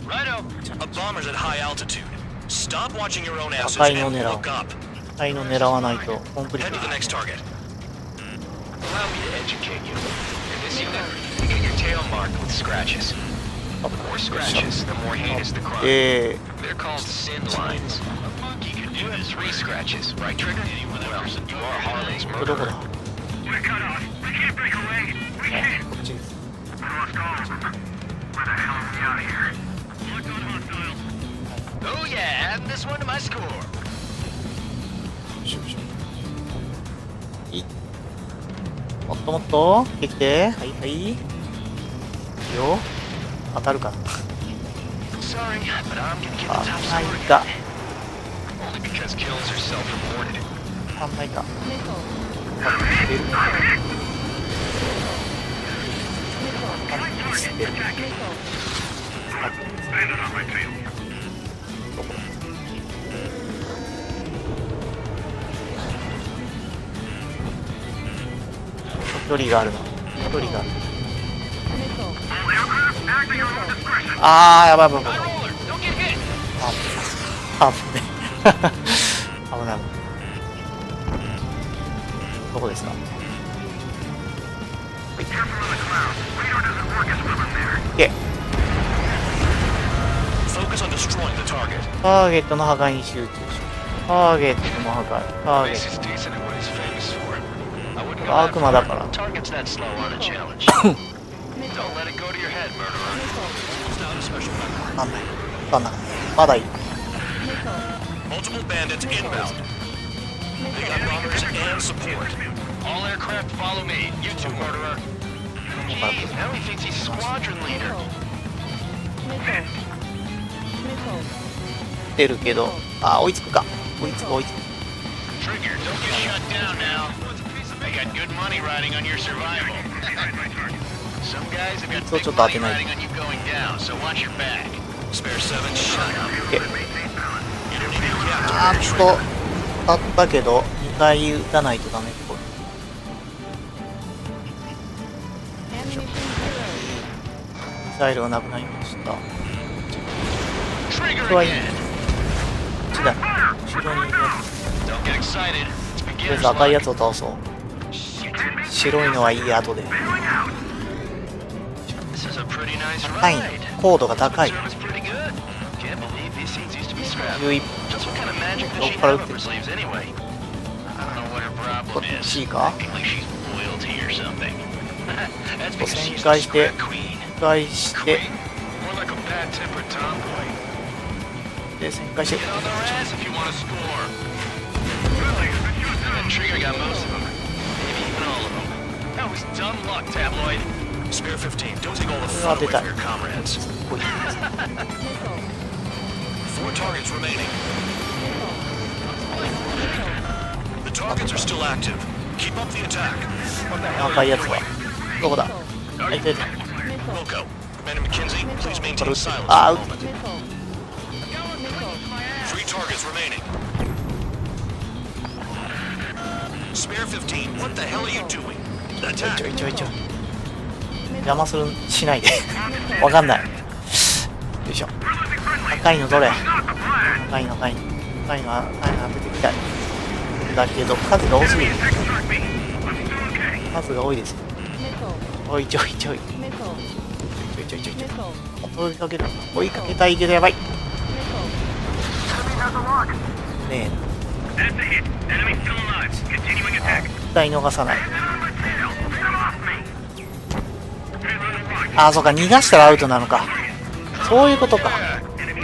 Righto. A bomber's at high altitude. Stop watching your own asses and look up. 赤いの狙わないとコンクリー Head ト to the next target. Allow me to educate you. In this unit, you get your tail marked with scratches. The more scratches, the more heinous the crime. They're called sin lines. A monkey could do 3 scratches, right, Trigger? Well, you are Harley's これどこ murderer. だ。こっちです。Oh yeah, this one to my score. いい。もっともっと来てきて。はいはい。いいよ。当たるかな。Sorry, but I'm gonna get the あ、 top ない score か。 only because kills are self-reported. あんないか。出る。出る。距離があるな。距離がある。あー、やばいやばいやばい。あぶね。危ない。どこですか。で、Focus on destroying the target. ターゲットの破壊に集中し。ターゲットの破壊。ターゲ This ッ is decent at what he's famous for. I wouldn't ト。 go 悪魔だから。 targets that slow on a challenge. Don't let it go to your head, murderer. It's not a special member. わかんない。わかんない。まだいい。 Multiple bandits inbound. They got bombers and support. All aircraft follow me. You too, murderer. Jeez, now he thinks he's squadron leader. 出るけど、あ、追いつくか。追いつく追いつく。 Trigger, don't get shut down now. I got good money riding on your survival. Some guys have got So big ちょっと当て money ない。 riding on you going down, so watch your back. Spare 7, shut up. オッケー。 You don't need a あ captain. ーっと、当たったけど、2回撃たないとダメっぽい。ミサイルがなくなりました。 Trigger これはいい。 again. こっちだ。後ろにいるや Don't get excited. It's つ。とりあえ beginner's ず赤いや luck. つを倒そう。白いのはいい後で。 This is a pretty nice 高い ride. 高度が高い。 Service pretty good. Can't believe these seats used to be scrapped. 11 Just what kind of magic does she Don't have put up her it- sleeves anyway? I don't know what her こ problem っ is. ちか。 Acting like she's royalty or something. That's because 旋 she's 回 the して square queen. 旋回して Queen? More like a bad-tempered tomboy. で旋回して Get on their ass if you want to score. That trigger got most of them. Maybe even all of them. That was dumb luck, tabloid. Spare 15. Don't take all the fun away from your comrades. こい Four targets remaining. The targets are still active. Keep up the attack. 赤いやつはどこだ。はい、出て。 Wilco, Commander McKenzie, please maintain silence あー、 for a moment. Three targets remaining. Spare 15. What the hell are you doing? ちょ Attack. いちょいちょい。邪魔しないで。わかんない。よいしょ。赤いのどれ。赤いの赤いの赤いの当てていきたい。だけど数が多すぎる。数が多いですよ。おいちょいちょい。ちょい。追いかける。追いかけたいけどやばい。ねえ。絶対逃さない。ああ、そうか、逃がしたらアウトなのか。そういうことか。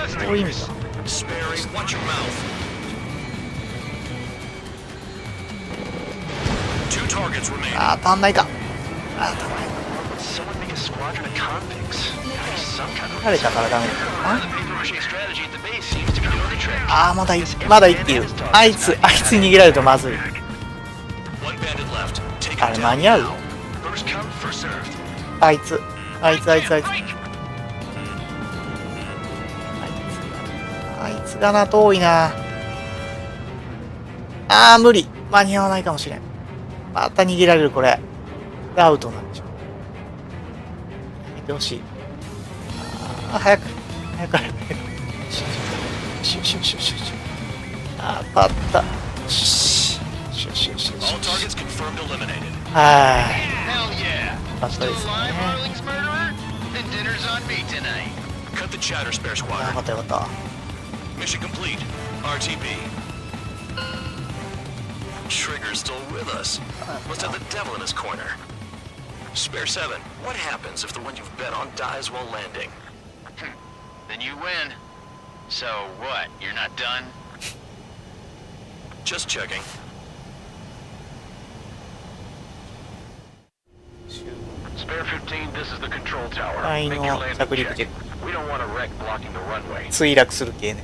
そういう意味か。 Sperry, watch your mouth. Two targets remaining. ああ、足んないか。ああ、足んない。 Someone make a squadron of convicts. Some kind of 疲れたからダメだな。 paper mache strategy at the base seems to be doing the trick. ああ、まだ生きてる。あいつに逃げられるとまずい。 One bandit left. Take あ him れ down 間に合う now. First come, first served. あいつ。あいつがな、遠いな。ああ、無理。間に合わないかもしれん。また逃げられる、これ。アウトなんでしょ。やめてほしい。ああ、早く。し。あ当たった。し。 All targets confirmed eliminated. は Hell yeah. い。バッタ Still ですね。 alive, Arling's murderer? Then dinner's on me tonight. Cut the chatter, spare よ squadron. かった。 Mission complete. RTB. Trigger's still with us. Must have the devil in his corner. Spare 7. What happens if the one you've bet on dies while landing? Then you win. So what? You're not done? Just checking. Spare 15, this is the control tower. 隊 Make の your landing 着陸チェ check. ック We don't want a wreck blocking the runway. 墜落する系ね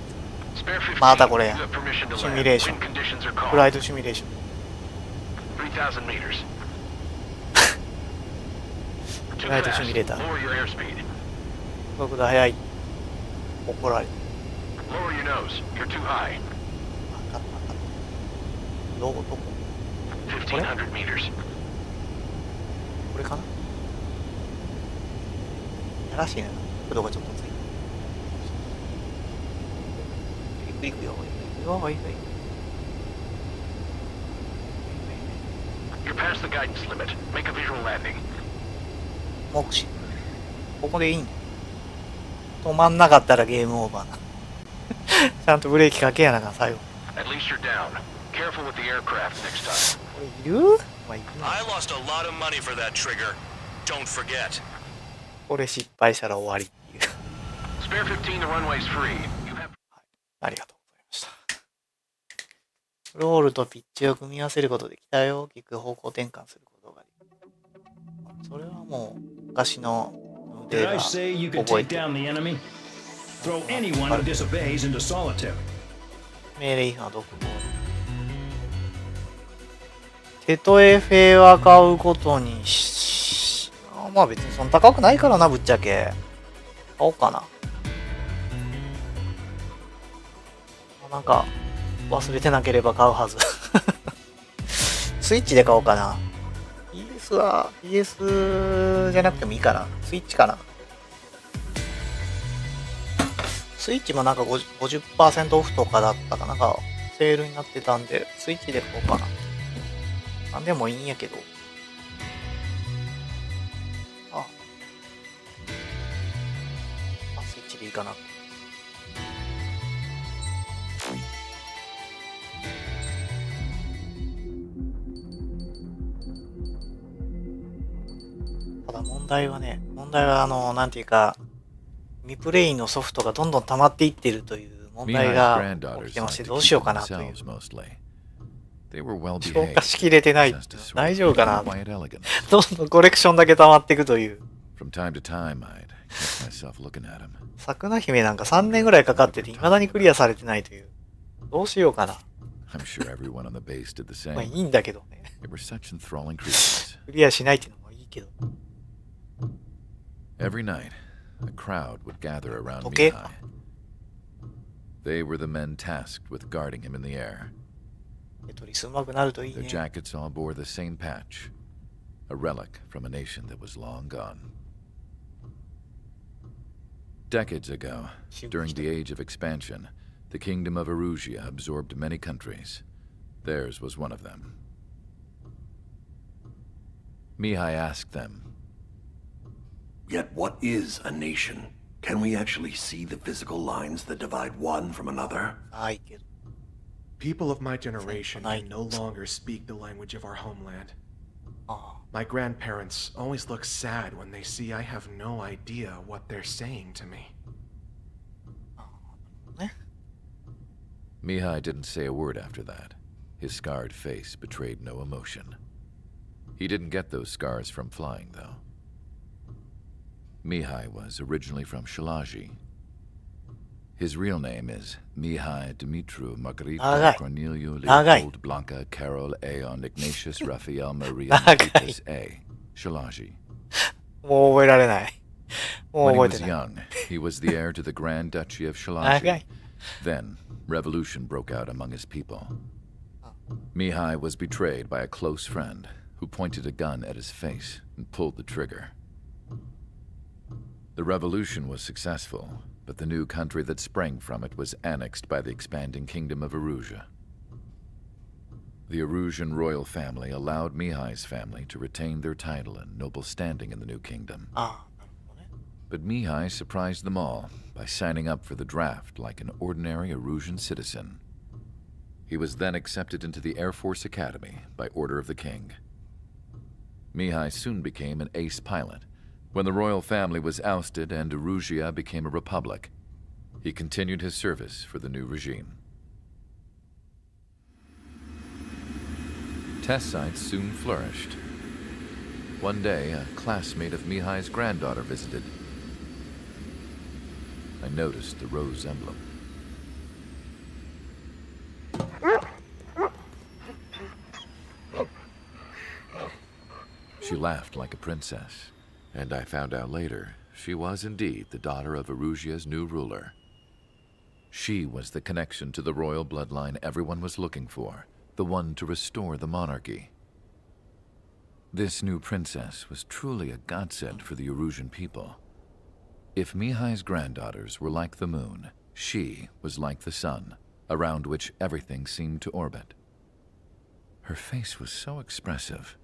Spare 15, またこれや you have permission to シミ land. ュレーショ Wind ン conditions are フライ calm. トシミュレーション 3,000 meters. フ Too ライト fast. シミュレーター Lower your airspeed. 速度速い怒られる Lower your nose. You're too high. 分かった分かったどこ 1,500 meters. これかなやらしいな角度がちょっとついてゆっくり行くよゆっくり行くよはいはい You're past the guidance limit. Make a visual landing. 目視ここでいいんだ止まんなかったらゲームオーバーなちゃんとブレーキかけやなあかん最後 At least you're down. Careful with the aircraft next time. これいるまあいくな I lost a lot of money for that trigger. Don't forget. これ失敗したら終わりっていう Spare 15, the runway's free. You have ありがとうございましたロールとピッチを組み合わせることで機体を大きく方向転換することができるそれはもう昔のデ Did ー I タ say you could 覚え take て down the enemy? Throw anyone who disobeys into solitary. 命令違反はどこテトエフェは買うことにしまあ別にそんな高くないからなぶっちゃけ買おうかななんか忘れてなければ買うはずスイッチで買おうかな PS は PS じゃなくてもいいかなスイッチかなスイッチもなんか 50% オフとかだったかなんかセールになってたんでスイッチで買おうかななんでもいいんやけどスイッチでいいかなただ問題はなんていうか未プレイのソフトがどんどん溜まっていってるという問題 Mihai's が granddaughters 起きてまして liked to どう keep しよう to かなという themselves mostly. They were well 消 behaved, 化しきれてない possessed a sort 大 of 丈夫かな quiet elegance. どんどんコレクションだけ溜まっていくという From time to time, I'd catch myself looking at him. さくな姫なんか3年ぐらいかかってて未だにクリアされてないというどうしようかな I'm sure everyone on the base did the まあい same. いんだけどね They were such enthralling creatures. クリアしないっていうのもいいけど Every night, a crowd would gather around Okay. Mihai. They were the men tasked with guarding him in the air. テトリスうまくなるといい Their ね jackets all bore the same patch, a relic from a nation that was long gone. Decades ago, during the age of expansion, the kingdom of Erusia absorbed many countries. Theirs was one of them. Mihai asked them, Yet what is a nation? Can we actually see the physical lines that divide one from another? ないけど People of my generation Tonight. can no longer speak the language of our homeland. あ My grandparents always look sad when they see I have no idea what they're saying to me. あね Mihai didn't say a word after that. His scarred face betrayed no emotion. He didn't get those scars from flying, though. Mihai was originally from Shalaji. His real name is Mihai Dimitru Margarita Nagai. Cornelio Nagai. Leopold Blanca Carol Aeon Ignatius Raphael Maria Nagai. Nikitas A. Shalaji. もう覚えられないもう When he 覚え was てない young, he was the heir to the Grand Duchy of Nagai. Shalaji. Then, revolution broke out among his people. Mihai was betrayed by a close friend who pointed a gun at his face and pulled the trigger. The revolution was successful, but the new country that sprang from it was annexed by the expanding kingdom of Erusia. The Erusian royal family allowed Mihai's family to retain their title and noble standing in the new kingdom. ああなるほどね But Mihai surprised them all by signing up for the draft like an ordinary Erusian citizen. He was then accepted into the Air Force Academy by order of the king. Mihai soon became an ace pilot. When the royal family was ousted and Erusia became a republic, he continued his service for the new regime. Test sites soon flourished. One day, a classmate of Mihai's granddaughter visited. I noticed the rose emblem. She laughed like a princess, and I found out later she was indeed the daughter of Erusia's new ruler. She was the connection to the royal bloodline everyone was looking for, the one to restore the monarchy. This new princess was truly a godsend for the Erusian people. If Mihai's granddaughters were like the moon, she was like the sun, around which everything seemed to orbit. Her face was so expressive.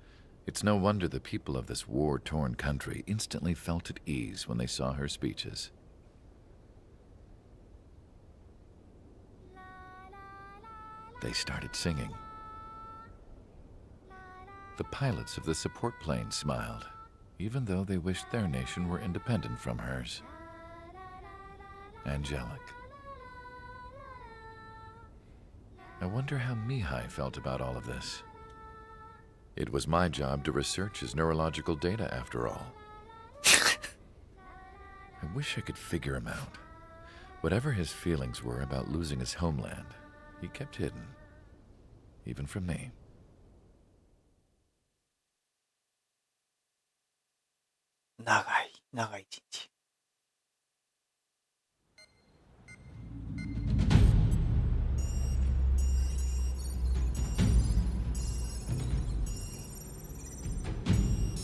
It's no wonder the people of this war-torn country instantly felt at ease when they saw her speeches. They started singing. The pilots of the support plane smiled, even though they wished their nation were independent from hers. Angelic. I wonder how Mihai felt about all of this. It was my job to research his neurological data, after all. I wish I could figure him out. Whatever his feelings were about losing his homeland, he kept hidden, even from me. Nagai一日。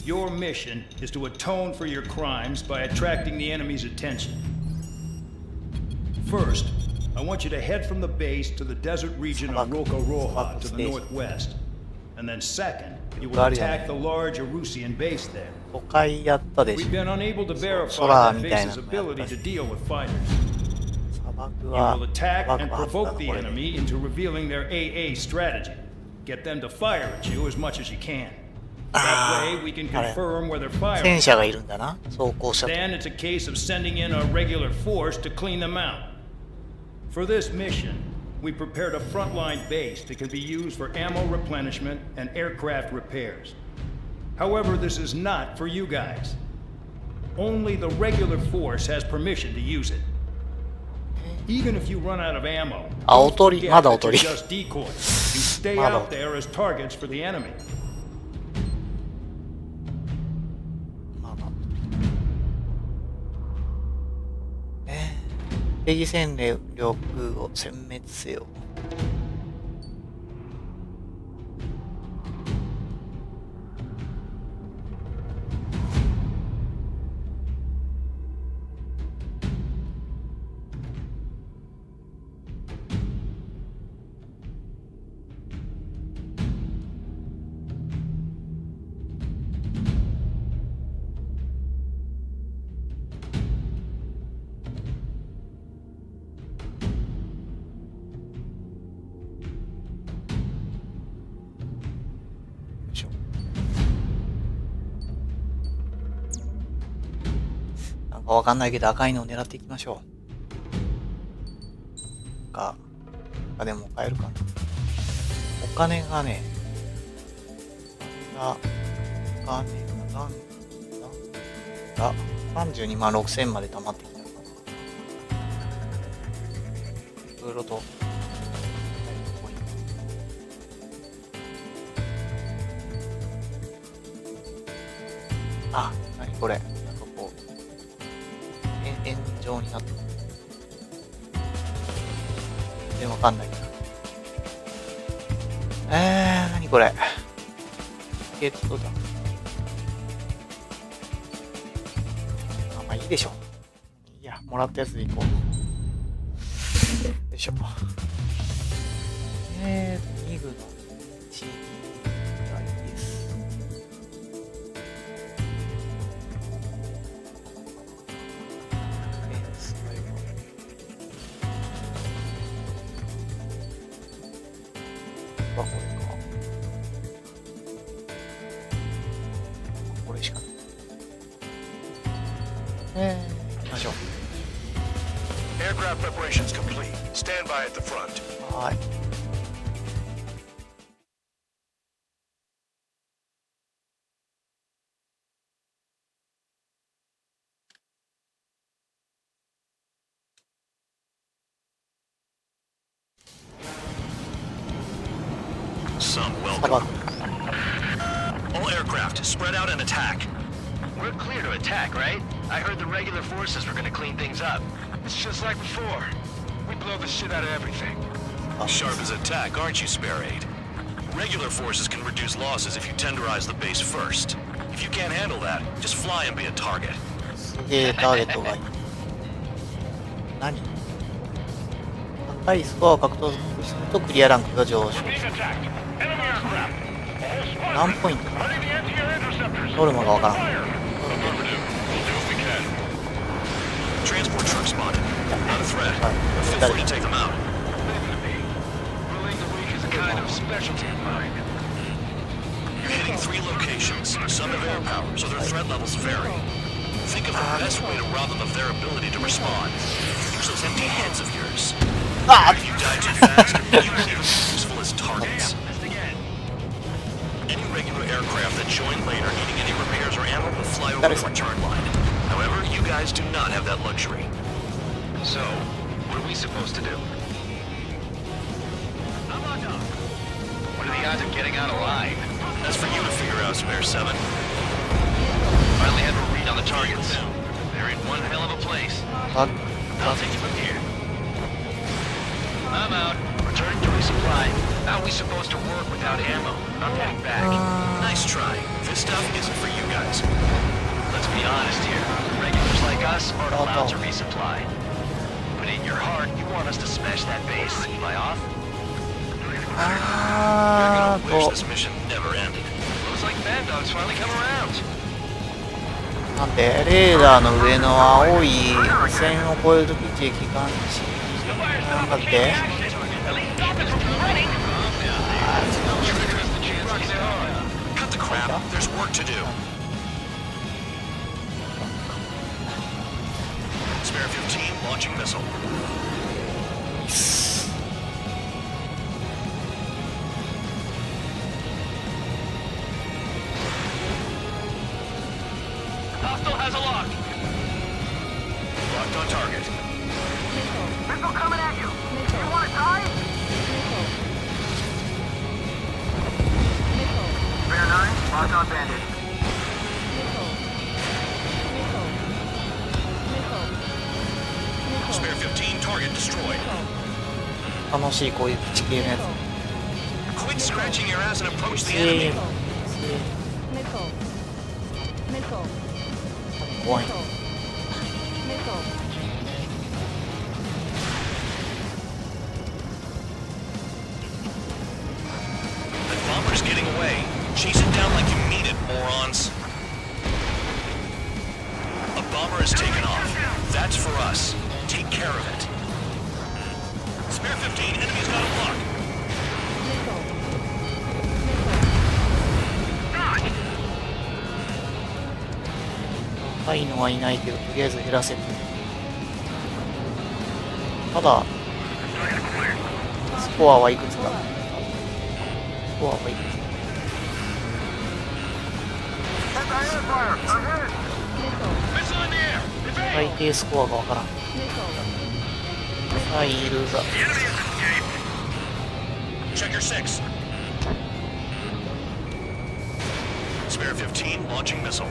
Your mission is to atone for your crimes by attracting the enemy's attention. First, I want you to head from the base to the desert region of Roca-Roja to the northwest. And then second, you will attack the large Erusian base there. 5回やったでし We've ょ。 been unable to verify 空 that みたいな base's のもやっ ability たし to deal with fighters. 砂漠 You は will attack 砂漠 and はずだ provoke な the これで。 enemy into revealing their AA strategy. Get them to fire at you as much as you can. That way we can confirm where they're 戦 firing. 車がいるんだな、装甲車と。 Then it's a case of sending in a regular force to clean them out. For this mission, we prepared a frontline base that can be used for ammo replenishment and aircraft repairs. However, this is not for you guys. Only the regular force has permission to use it. Even if you run out of ammo, あ、お don't とり、 forget まだお that と you're り。 just decoys. You stay まだお out とり。 there as targets for the enemy. まだ。敵戦力を殲滅せよ。なんかわかんないけど赤いのを狙っていきましょう。赤でも買えるかな。お金がね、お金が32万6000まで貯まってきたのかな。いろいろと。あ、なにこれ。なんかこう、円状になってる。全然わかんないけど。なにこれ。チケットだ。まあいいでしょ。いや、もらったやつでいこう。よいしょ。2部の1がいいです。これか。これしかない。行きましょう。Aircraft Preparations complete. Stand by at the front. はい。Some 砂 welcome. 漠。 All aircraft, spread out and attack. We're clear to attack, right? I heard the regular forces were gonna clean things up. It's just like before. We blow the shit out of everything. Sharp as attack, aren't you, Spare Aid? Regular forces can reduce losses if you tenderize the base first. If you can't handle that, just fly and be a target. すげえターゲットがいい。何？高いスコアを獲得するとクリアランクが上昇。何ポイント？ノルマがわからん。Transport truck spotted. Not a threat. Feel free to take them out. Ruling the weak is a kind of specialty of mine. You're hitting 3 locations. Some have air power, so their threat levels vary. Think of the best way to rob them of their ability to respond. Use those empty heads of yours. If you die too fast, you won't even be useful as targets. Any regular aircraft that join later needing any repairs or ammo will fly over the return line. However, you guys do not have that luxury. So, what are we supposed to do? What are the odds of getting out alive? That's for you to figure out, Spare 7. Finally had a read on the targets. They're in one hell of a place. I'll take you from here. I'm out. Returning to resupply. How are we supposed to work without ammo? I'm heading back. Nice try. This stuff isn't for you guys. Let's be honest here. Regulars like us aren't allowed to resupply. But in your heart, you want us to smash that base. Fly off? You're gonna wish this mission never ended. Looks like Bad Dog's finally come around. なんでレーダーの上の青い線を越えるとき地域監視なんだって。 Cut the crap. There's work to do. Spare 15 launching missile. Hostile has a lock. Locked on target. Missile coming at you. You want to die? Spare 9, locked on bandit. Spare 15 target destroyed. 楽しいこういう地形のやつ。 Quit scratching your ass and approach the enemy. 怖い。 That bomber's getting away. Chase it down like you mean it, morons. A bomber is taken off. That's for us. Take care of it. Spare 15, enemy's got a block. 高いのはいないけどとりあえず減らせて。ただスコアはいくつだ。スコアはいくつ。 Missile in the air. 最低スコアがわからん。さあいるが。 Check your 6. Spare 15 launching missile.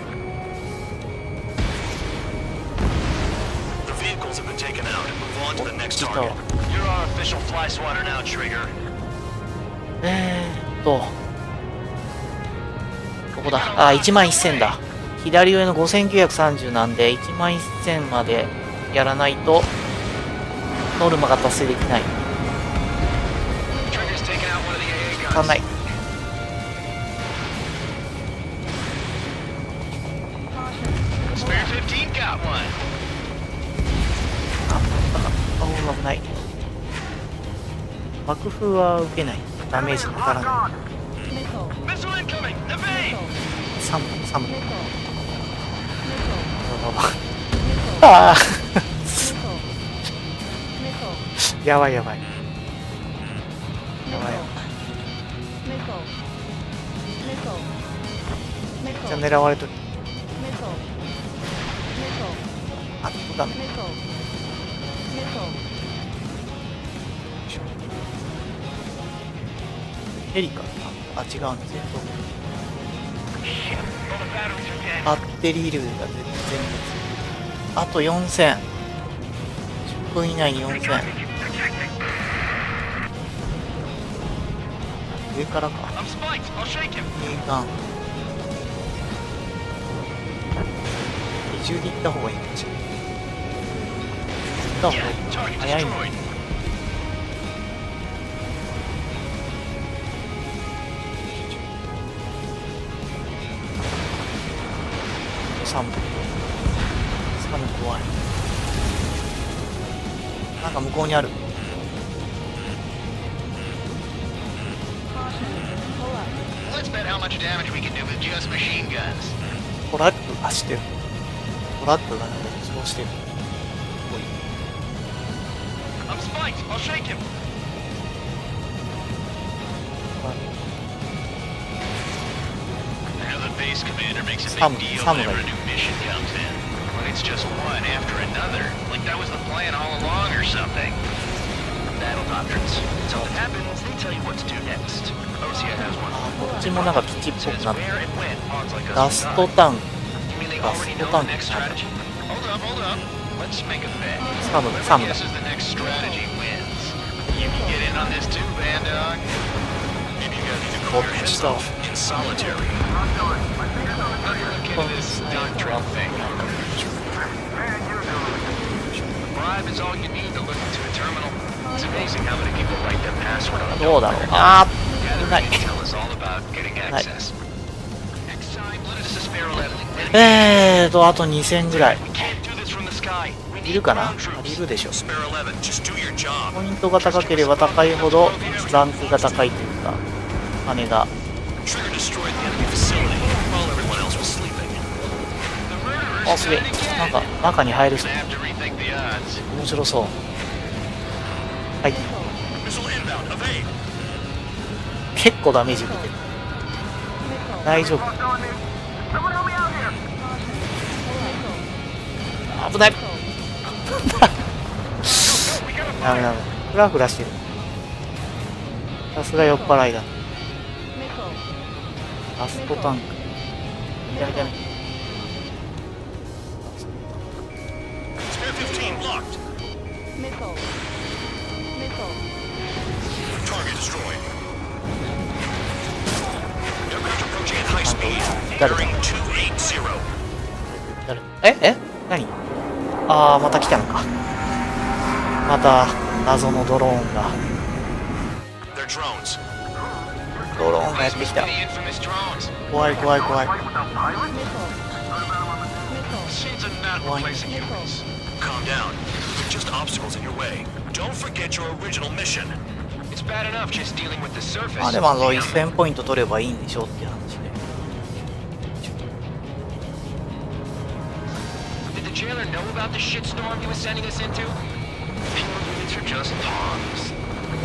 The vehicles have been taken out. Move on to the next target. You're our official fly swatter now, Trigger. どこだ。あ、11000だ。左上の5930なんで11000までやらないとノルマが達成できない。足らない。あ、危ない。爆風は受けない。ダメージかからない。3分。ああ。やばいやばい。めっちゃ狙われとる。あ、ダメ。ヘリか。あ、違うんですよ。バッテリールが全滅。あと4000。10分以内に4000。上からか。ガン。二重で行った方がいいかもしれない。行った方が早いの。寒怖い。なんか向こうにある。トラック走ってる。トラックがなんかそうしてる。サムがいる。It's just one after another. Like that was the plan all along or something. Battle doctrines. So what happens, they tell you what to do next. Osea has one. こっちもなんか基地っぽくなってる。ガストタンク。ガストタンク。Hold up. Let's make a bet. サムだ。 This is the next strategy wins. You can get in on this too, Bandog. Maybe you gotta do clear yourself in solitary. Look at this doctrine thing. Bribe is all you need to look into a terminal. It's amazing how many people write their password on a どうだろう。あー、ない。tell us all about getting access. Next time, let us spare あと2000ぐらい。 We can't do this from the sky. We い need るかな。 ground troops. いるでしょ。 Spare 11, just do your job. ポイントが高ければ高いほどランクが高いというか、金が。 Trigger destroyed the enemy facility while everyone else was sleeping. The murderers あ、すげえ。 did it again. なんか中に入るぞ。 I have to rethink the odds. 面白そう。はい。 Missile inbound, evade. 結構ダメージ受けてる。大丈夫。危ない。ダメダメ。フラフラしてる。さすが酔っ払いだ。ガストタンク。ダメダメ。Spare 15 locked. Target destroyed. Aircraft approaching at high speed. Bearing 280. 何？あー、また来たのか。また謎のドローンが。 They're drones. ドローンがやってきた。 The infamous drones. 怖い怖い怖い。 Machines are not replacing humans. Calm down. They're just obstacles in your way. Don't forget your original mission. It's bad enough just dealing with the surface. まあでも1000ポイント取ればいいんでしょっていう話で。 Did the jailer know about the shitstorm he was sending us into? Pure units are just pawns.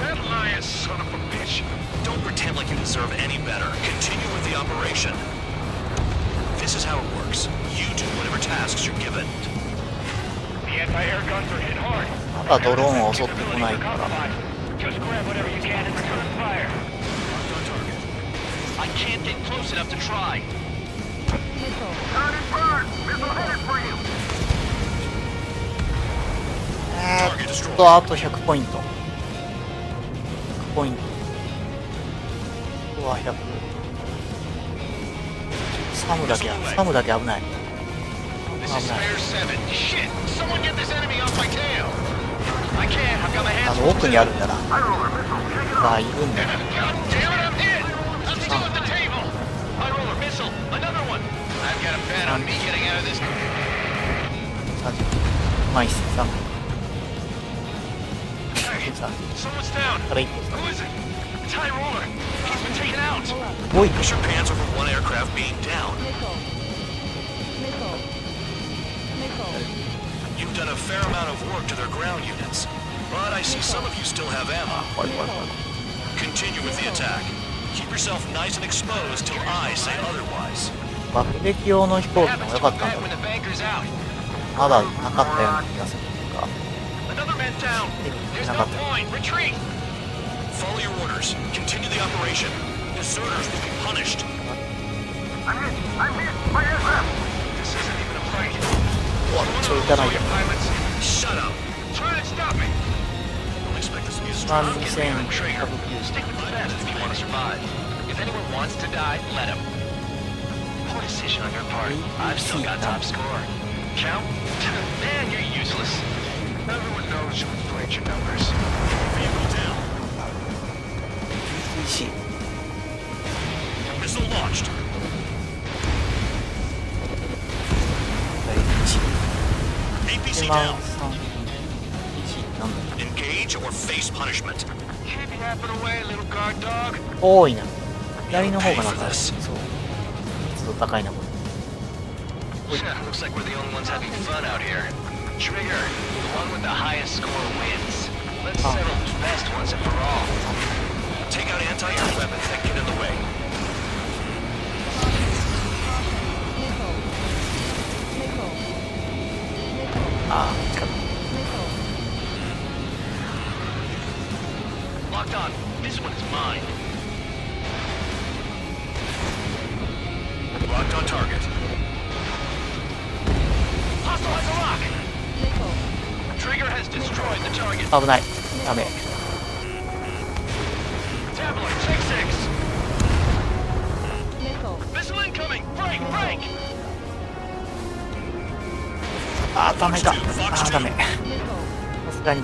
That liar son of a bitch. Don't pretend like you deserve any better. Continue with the operation. This is how it works. You do whatever tasks you're given. The anti-air guns are hit hard. まだドローンを襲ってこないから。 Just grab whatever you can and return fire. I can't get close enough to try.あと100ポイント。100ポイント。うわ、100。サムだけ危ない。危ない。奥にあるんだな。あ、いるんだな。まあ、1003。から1個。おい。Push your pants over one aircraft being down. You've done a fair amount of work to their ground units. But I see some of you still have ammo. 怖い怖い怖い。 Continue with the attack. Keep yourself nice and exposed till I say otherwise. 爆撃用の飛行機も良かったんだ when the banker's out. まだなかったような気がするか。 Another man down. 手に There's な no かった。 point. Retreat. Follow your orders. Continue the operation. Deserters will be punished. I'm hit. My aircraft. This isn't even a fight. ちょいいかないよ。 Pilots, shut up. Try to stop me. Don't expect this to be a strong get me on trigger. Stick with the best if you want to survive. If anyone wants to die, let him. Poor decision on your part. I've still got top score. Count? Man, you're useless. Everyone knows you inflate your numbers. Vehicle down. いいし。 Missile launched. 1 APC 万 down. 3 1なんだ Engage or face punishment. Keep yapping away, little guard dog. 多いな。左の方がなんかそう密度高いなこれ。 Looks like we're the only ones having fun out here. Trigger, the one with the highest score wins. Let's settle who's best once and for all. Take out anti-air weapons that get in the way. ああ、近く。 Locked on. This one is mine. Locked on target. Hostile has a lock. Trigger has destroyed the target. 危ない。ダメ。 Tabloid, take 6. Missile incoming. Break, break. ああ、ダメか。ああ、ダメ。さすがに。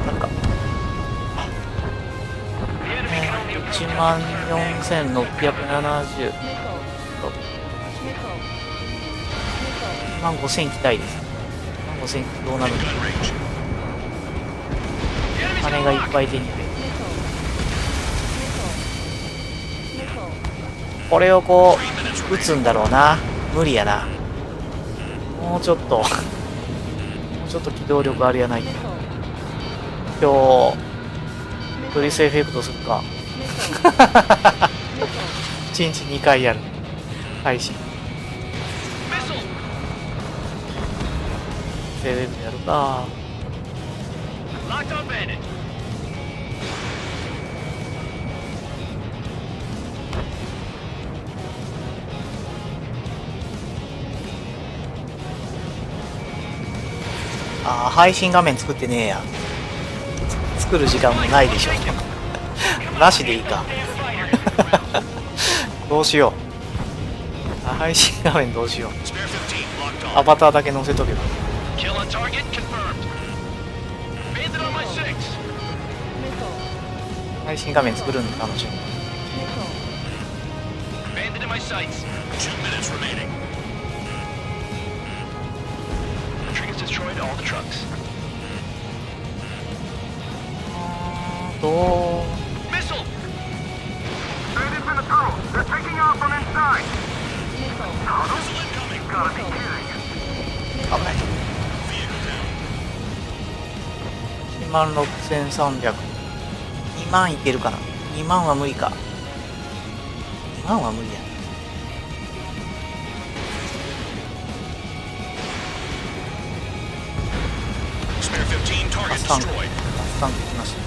なんか。14,670。15,000行きたいです。15,000どうなるんだろう。金がいっぱい手に入れる。これをこう打つんだろうな。無理やな。もうちょっと機動力あるやない。今日クリスエフェクトするか。1日2回やる配信。セレブやるか。ああ、配信画面作ってねえや。作る時間もないでしょ。なしでいいか。どうしよう。あ、配信画面どうしよう。アバターだけ載せとけば。配信画面作るの楽しみ。危ない。16,300。2万いけるかな。2万は無理か。2万は無理や。ガスタンクきました。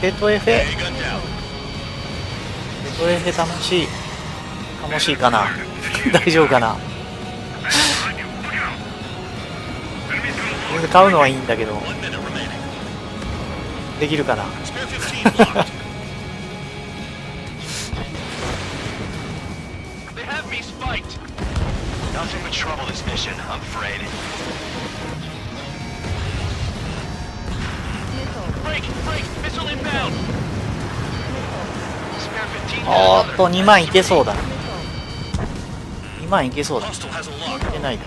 ペトエフェ楽しいかな。大丈夫かな。買うのはいいんだけどできるかな。おーっと2万いけそうだ。2万いけそうだ。いけないだ。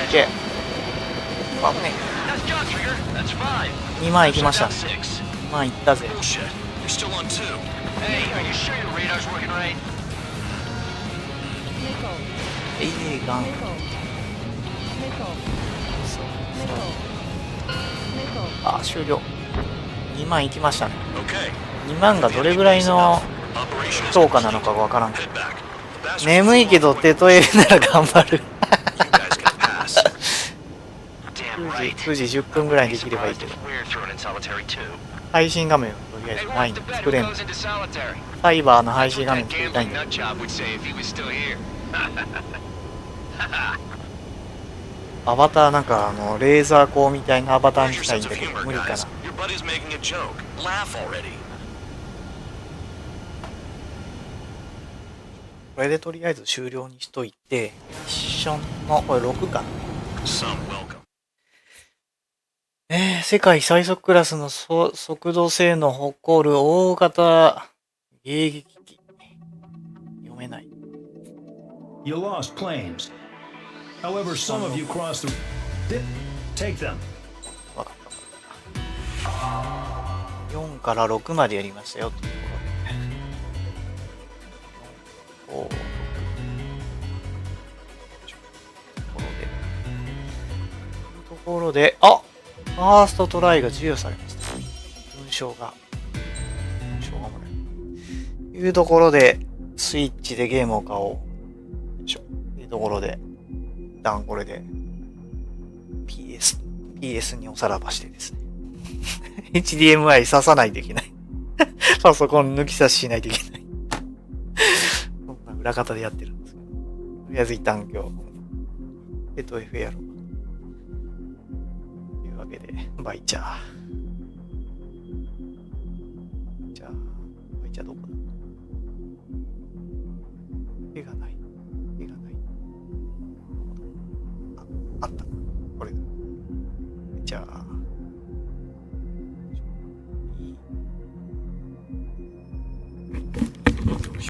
け。あぶね。2万いきましたね。2万いったぜ。ガン。あ、終了。2万いきましたね。2万がどれぐらいの評価なのかわからんけど。眠いけど手と入れなら頑張る。9時10分ぐらいにできればいいけど。配信画面をとりあえずないんで作れんの。サイバーの配信画面作りたいんだけど。アバターなんかレーザー光みたいなアバターにしたいんだけど無理かな。これでとりあえず終了にしといて、ミッションのこれ6かな。世界最速クラスの速度性能を誇る大型迎撃機。読めない。You lost planes. However, some of you crossed the... Take them. わかった。4から6までやりましたよというところで。ところで、あ、ファーストトライが授与されました。文章がもらえる。というところで、スイッチでゲームを買おう。というところで、一旦これで PS におさらばしてですね。HDMI 挿さないといけない。パソコン抜き差ししないといけない。そんな裏方でやってるんですけど。とりあえず一旦今日、F やろう。というわけで、バイチャー。じゃあ、バイチャーどこだ？絵がない。あった。